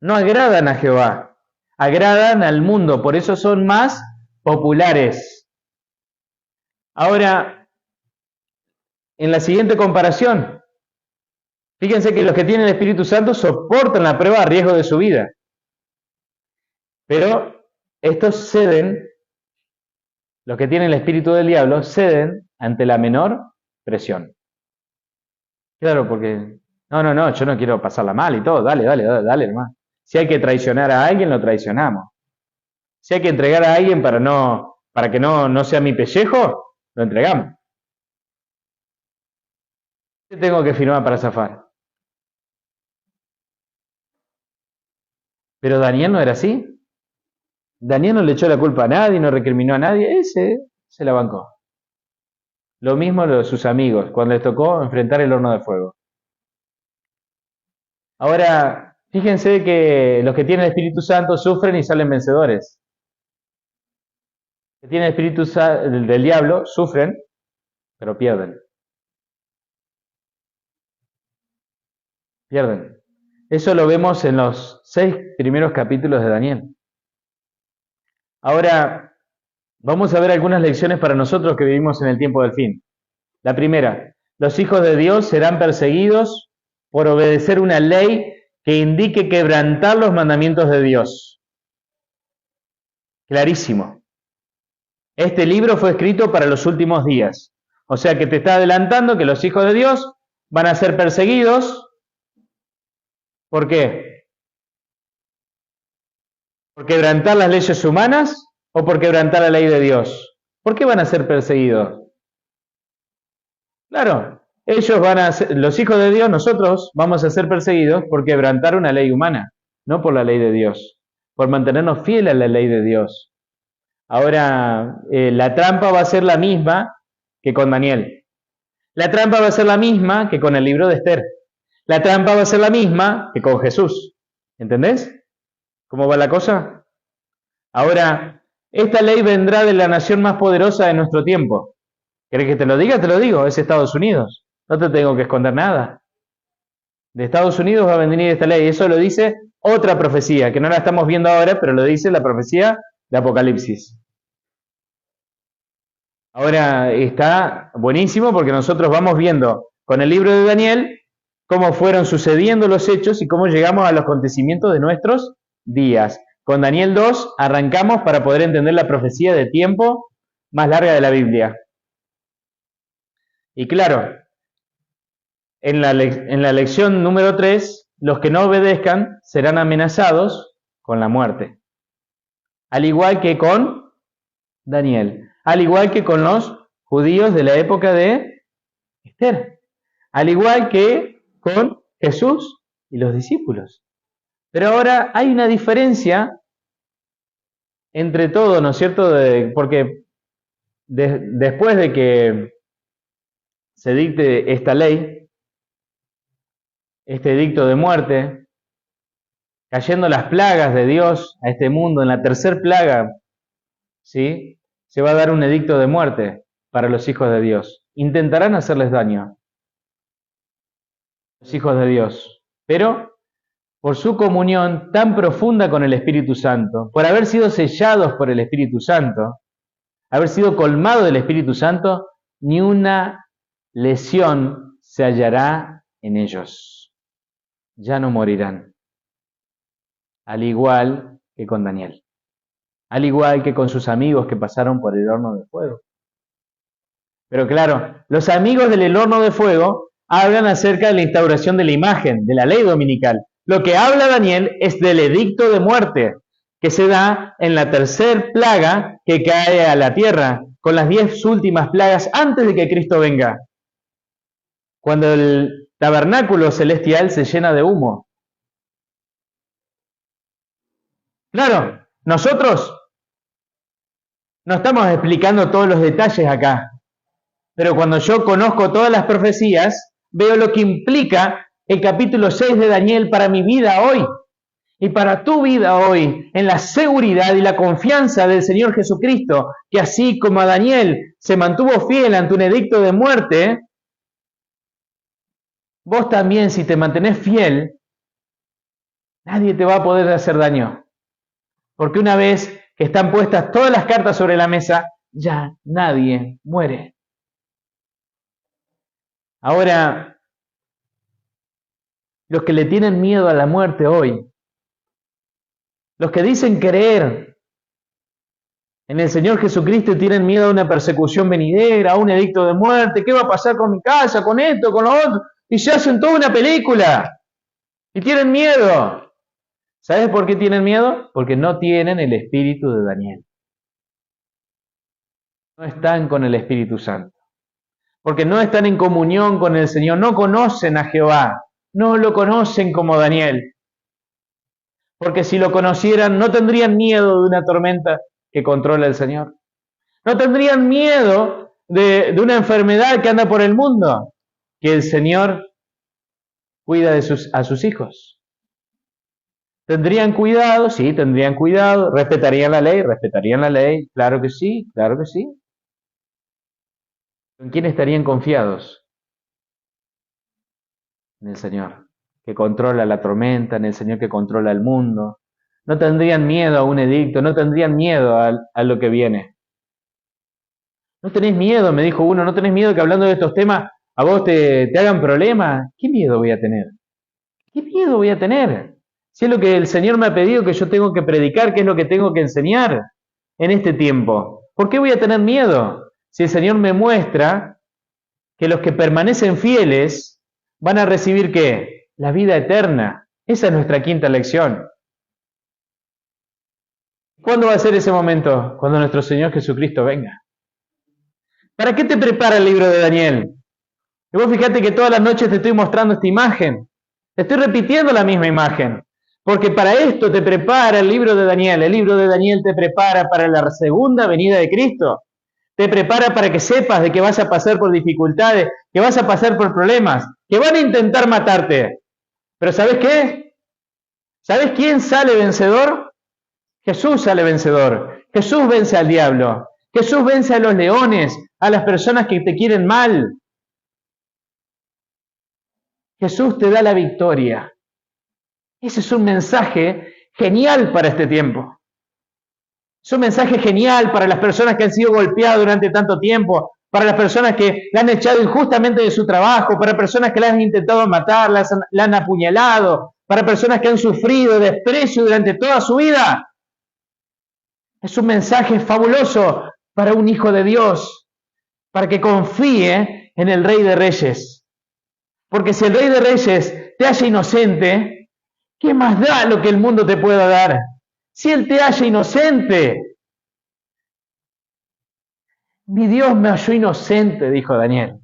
No agradan a Jehová, agradan al mundo, por eso son más populares. Ahora, en la siguiente comparación, fíjense que los que tienen el Espíritu Santo soportan la prueba a riesgo de su vida. Pero estos ceden, los que tienen el espíritu del diablo, ceden ante la menor presión. Claro, porque, no, yo no quiero pasarla mal y todo, dale nomás. Si hay que traicionar a alguien, lo traicionamos. Si hay que entregar a alguien para que no sea mi pellejo, lo entregamos. ¿Qué tengo que firmar para zafar? Pero Daniel no era así. Daniel no le echó la culpa a nadie, no recriminó a nadie, ese se la bancó. Lo mismo lo de sus amigos, cuando les tocó enfrentar el horno de fuego. Ahora, fíjense que los que tienen el Espíritu Santo sufren y salen vencedores. Los que tienen el Espíritu del diablo sufren, pero pierden. Pierden. Eso lo vemos en los 6 primeros capítulos de Daniel. Ahora, vamos a ver algunas lecciones para nosotros que vivimos en el tiempo del fin. La primera, los hijos de Dios serán perseguidos por obedecer una ley que indique quebrantar los mandamientos de Dios. Clarísimo. Este libro fue escrito para los últimos días. O sea que te está adelantando que los hijos de Dios van a ser perseguidos. ¿Por qué? ¿Por quebrantar las leyes humanas o por quebrantar la ley de Dios? ¿Por qué van a ser perseguidos? Claro, ellos van a ser, los hijos de Dios, nosotros vamos a ser perseguidos por quebrantar una ley humana, no por la ley de Dios, por mantenernos fieles a la ley de Dios. Ahora, la trampa va a ser la misma que con Daniel. La trampa va a ser la misma que con el libro de Esther. La trampa va a ser la misma que con Jesús. ¿Entendés cómo va la cosa? Ahora, esta ley vendrá de la nación más poderosa de nuestro tiempo. ¿Querés que te lo diga? Te lo digo, es Estados Unidos. No te tengo que esconder nada. De Estados Unidos va a venir esta ley. Eso lo dice otra profecía, que no la estamos viendo ahora, pero lo dice la profecía de Apocalipsis. Ahora está buenísimo porque nosotros vamos viendo con el libro de Daniel cómo fueron sucediendo los hechos y cómo llegamos a los acontecimientos de nuestros días. Con Daniel 2 arrancamos para poder entender la profecía de tiempo más larga de la Biblia. Y claro, en la lección número 3, los que no obedezcan serán amenazados con la muerte. Al igual que con Daniel. Al igual que con los judíos de la época de Esther. Al igual que con Jesús y los discípulos. Pero ahora hay una diferencia entre todo, ¿no es cierto? Porque después de que se dicte esta ley, este edicto de muerte, cayendo las plagas de Dios a este mundo, en la tercera plaga, ¿sí? Se va a dar un edicto de muerte para los hijos de Dios. Intentarán hacerles daño, los hijos de Dios, pero por su comunión tan profunda con el Espíritu Santo, por haber sido sellados por el Espíritu Santo, haber sido colmados del Espíritu Santo, ni una lesión se hallará en ellos. Ya no morirán. Al igual que con Daniel. Al igual que con sus amigos que pasaron por el horno de fuego. Pero claro, los amigos del horno de fuego hablan acerca de la instauración de la imagen, de la ley dominical. Lo que habla Daniel es del edicto de muerte, que se da en la tercer plaga que cae a la tierra, con las 10 últimas plagas antes de que Cristo venga. Cuando el tabernáculo celestial se llena de humo. Claro, nosotros no estamos explicando todos los detalles acá, pero cuando yo conozco todas las profecías, veo lo que implica el capítulo 6 de Daniel para mi vida hoy y para tu vida hoy, en la seguridad y la confianza del Señor Jesucristo, que así como a Daniel se mantuvo fiel ante un edicto de muerte, vos también, si te mantenés fiel, nadie te va a poder hacer daño. Porque una vez que están puestas todas las cartas sobre la mesa, ya nadie muere. Ahora, los que le tienen miedo a la muerte hoy, los que dicen creer en el Señor Jesucristo y tienen miedo a una persecución venidera, a un edicto de muerte, ¿qué va a pasar con mi casa, con esto, con lo otro? Y se hacen toda una película y tienen miedo. ¿Sabes por qué tienen miedo? Porque no tienen el espíritu de Daniel. No están con el Espíritu Santo. Porque no están en comunión con el Señor, no conocen a Jehová, no lo conocen como Daniel. Porque si lo conocieran, no tendrían miedo de una tormenta que controla el Señor. No tendrían miedo de una enfermedad que anda por el mundo, que el Señor cuida a sus hijos. ¿Tendrían cuidado? Sí, tendrían cuidado. ¿Respetarían la ley? Claro que sí, claro que sí. ¿En quién estarían confiados? En el Señor, que controla la tormenta, en el Señor que controla el mundo. No tendrían miedo a un edicto, no tendrían miedo a lo que viene. No tenés miedo, me dijo uno, no tenés miedo que hablando de estos temas a vos te hagan problemas. ¿Qué miedo voy a tener? ¿Qué miedo voy a tener? Si es lo que el Señor me ha pedido que yo tengo que predicar, que es lo que tengo que enseñar en este tiempo. ¿Por qué voy a tener miedo? Si el Señor me muestra que los que permanecen fieles van a recibir ¿qué? La vida eterna. Esa es nuestra quinta lección. ¿Cuándo va a ser ese momento? Cuando nuestro Señor Jesucristo venga. ¿Para qué te prepara el libro de Daniel? Y vos fíjate que todas las noches te estoy mostrando esta imagen. Te estoy repitiendo la misma imagen. Porque para esto te prepara el libro de Daniel. El libro de Daniel te prepara para la segunda venida de Cristo. Te prepara para que sepas de que vas a pasar por dificultades, que vas a pasar por problemas, que van a intentar matarte. Pero ¿sabes qué? ¿Sabes quién sale vencedor? Jesús sale vencedor. Jesús vence al diablo. Jesús vence a los leones, a las personas que te quieren mal. Jesús te da la victoria. Ese es un mensaje genial para este tiempo. Es un mensaje genial para las personas que han sido golpeadas durante tanto tiempo, para las personas que la han echado injustamente de su trabajo, para personas que la han intentado matar, la han apuñalado, para personas que han sufrido desprecio durante toda su vida. Es un mensaje fabuloso para un hijo de Dios, para que confíe en el Rey de Reyes. Porque si el Rey de Reyes te halla inocente, ¿qué más da lo que el mundo te pueda dar? Si Él te halla inocente. Mi Dios me halló inocente, dijo Daniel.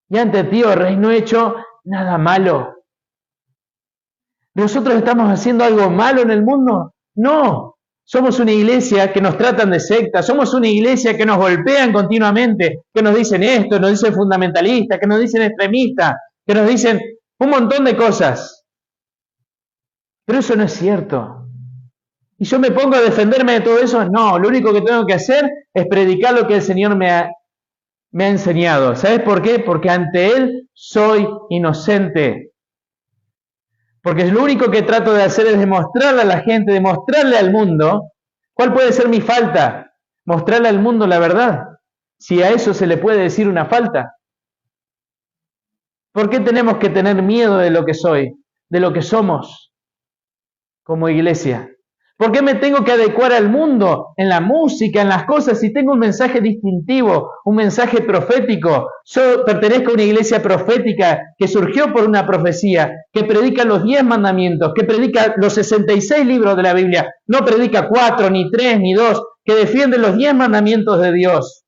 Y ante ti, oh Rey, no he hecho nada malo. ¿Nosotros estamos haciendo algo malo en el mundo? No. Somos una iglesia que nos tratan de secta, somos una iglesia que nos golpean continuamente, que nos dicen esto, nos dicen fundamentalistas, que nos dicen extremistas, que nos dicen un montón de cosas. Pero eso no es cierto. ¿Y yo me pongo a defenderme de todo eso? No, lo único que tengo que hacer es predicar lo que el Señor me ha enseñado. ¿Sabes por qué? Porque ante Él soy inocente. Porque lo único que trato de hacer es demostrarle a la gente, demostrarle al mundo, ¿cuál puede ser mi falta? Mostrarle al mundo la verdad. Si a eso se le puede decir una falta. ¿Por qué tenemos que tener miedo de lo que soy, de lo que somos como iglesia? ¿Por qué me tengo que adecuar al mundo, en la música, en las cosas, si tengo un mensaje distintivo, un mensaje profético? Yo pertenezco a una iglesia profética que surgió por una profecía, que predica los 10 mandamientos, que predica los 66 libros de la Biblia, no predica 4, ni 3, ni 2, que defiende los 10 mandamientos de Dios,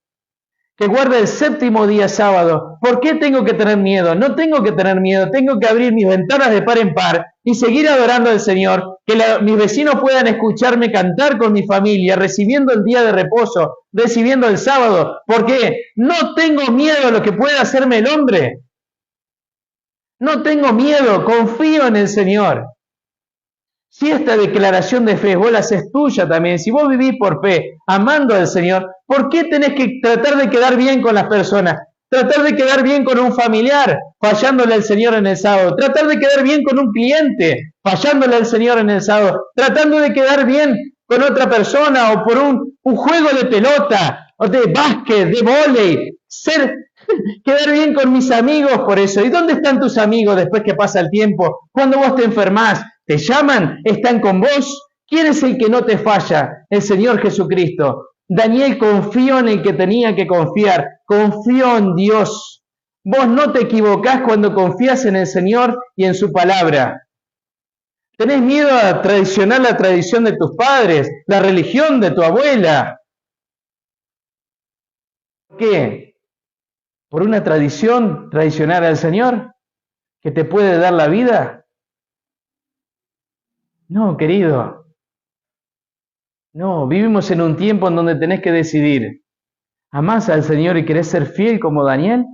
que guarda el séptimo día sábado. ¿Por qué tengo que tener miedo? No tengo que tener miedo, tengo que abrir mis ventanas de par en par y seguir adorando al Señor, que mis vecinos puedan escucharme cantar con mi familia, recibiendo el día de reposo, recibiendo el sábado. ¿Por qué? No tengo miedo a lo que pueda hacerme el hombre. No tengo miedo, confío en el Señor. Si esta declaración de fe vos la haces tuya también, si vos vivís por fe, amando al Señor, ¿por qué tenés que tratar de quedar bien con las personas? Tratar de quedar bien con un familiar, fallándole al Señor en el sábado. Tratar de quedar bien con un cliente, fallándole al Señor en el sábado. Tratando de quedar bien con otra persona o por un juego de pelota, o de básquet, de vóley. Quedar bien con mis amigos por eso. ¿Y dónde están tus amigos después que pasa el tiempo? Cuando vos te enfermás, ¿te llaman? ¿Están con vos? ¿Quién es el que no te falla? El Señor Jesucristo. Daniel confió en el que tenía que confiar. Confió en Dios. Vos no te equivocás cuando confías en el Señor y en su palabra. ¿Tenés miedo a traicionar la tradición de tus padres, la religión de tu abuela? ¿Por qué? ¿Por una tradición traicionar al Señor que te puede dar la vida? No, querido. No, vivimos en un tiempo en donde tenés que decidir. ¿Amás al Señor y querés ser fiel como Daniel?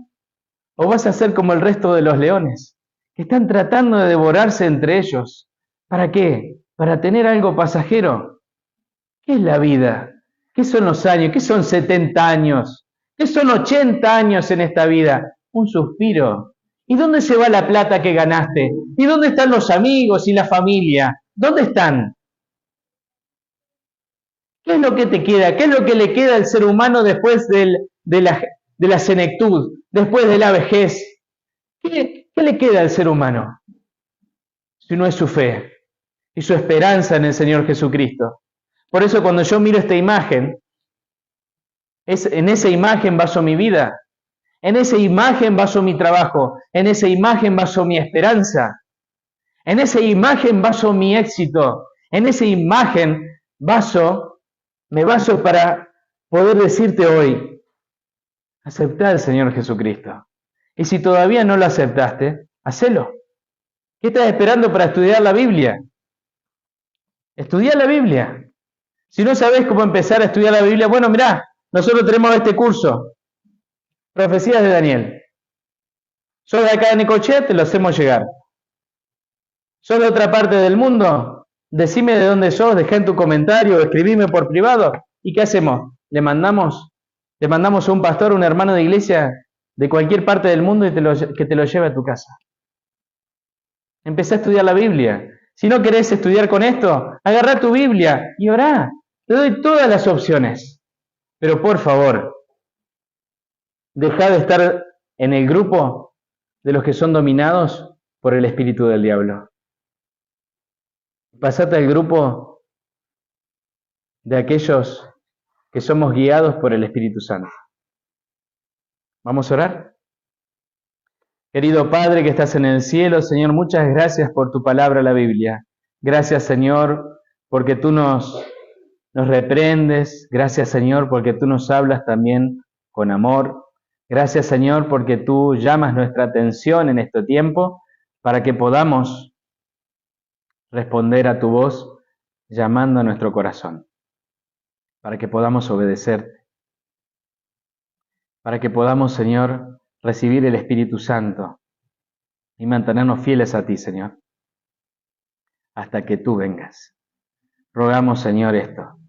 ¿O vas a ser como el resto de los leones, que están tratando de devorarse entre ellos? ¿Para qué? ¿Para tener algo pasajero? ¿Qué es la vida? ¿Qué son los años? ¿Qué son 70 años? ¿Qué son 80 años en esta vida? Un suspiro. ¿Y dónde se va la plata que ganaste? ¿Y dónde están los amigos y la familia? ¿Dónde están? ¿Qué es lo que te queda? ¿Qué es lo que le queda al ser humano después de la senectud, después de la vejez? ¿Qué le queda al ser humano? Si no es su fe y su esperanza en el Señor Jesucristo. Por eso cuando yo miro esta imagen, en esa imagen baso mi vida, en esa imagen baso mi trabajo, en esa imagen baso mi esperanza, en esa imagen baso mi éxito, en esa imagen me baso para poder decirte hoy, aceptá al Señor Jesucristo. Y si todavía no lo aceptaste, hacelo. ¿Qué estás esperando para estudiar la Biblia? Estudia la Biblia. Si no sabés cómo empezar a estudiar la Biblia, bueno, mirá, nosotros tenemos este curso, Profecías de Daniel. ¿Sos de acá de Necochea? Te lo hacemos llegar. ¿Sos de otra parte del mundo? Decime de dónde sos, dejá en tu comentario, escribime por privado. ¿Y qué hacemos? Le mandamos a un pastor, un hermano de iglesia de cualquier parte del mundo y que te lo lleve a tu casa. Empecé a estudiar la Biblia. Si no querés estudiar con esto, agarrá tu Biblia y orá. Te doy todas las opciones. Pero por favor, dejá de estar en el grupo de los que son dominados por el espíritu del diablo. Pasate al grupo de aquellos que somos guiados por el Espíritu Santo. ¿Vamos a orar? Querido Padre que estás en el cielo, Señor, muchas gracias por tu palabra, la Biblia. Gracias, Señor, porque tú nos reprendes. Gracias, Señor, porque tú nos hablas también con amor. Gracias, Señor, porque tú llamas nuestra atención en este tiempo para que podamos responder a tu voz llamando a nuestro corazón, para que podamos obedecerte, para que podamos, Señor, recibir el Espíritu Santo y mantenernos fieles a ti, Señor, hasta que tú vengas. Rogamos, Señor, esto.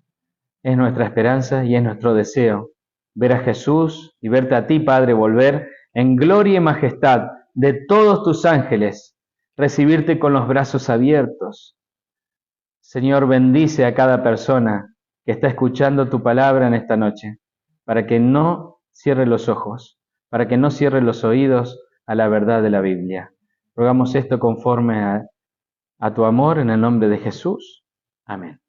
Es nuestra esperanza y es nuestro deseo ver a Jesús y verte a ti, Padre, volver en gloria y majestad de todos tus ángeles, recibirte con los brazos abiertos. Señor, bendice a cada persona que está escuchando tu palabra en esta noche, para que no cierre los ojos, para que no cierre los oídos, a la verdad de la Biblia. Rogamos esto conforme a tu amor en el nombre de Jesús. Amén.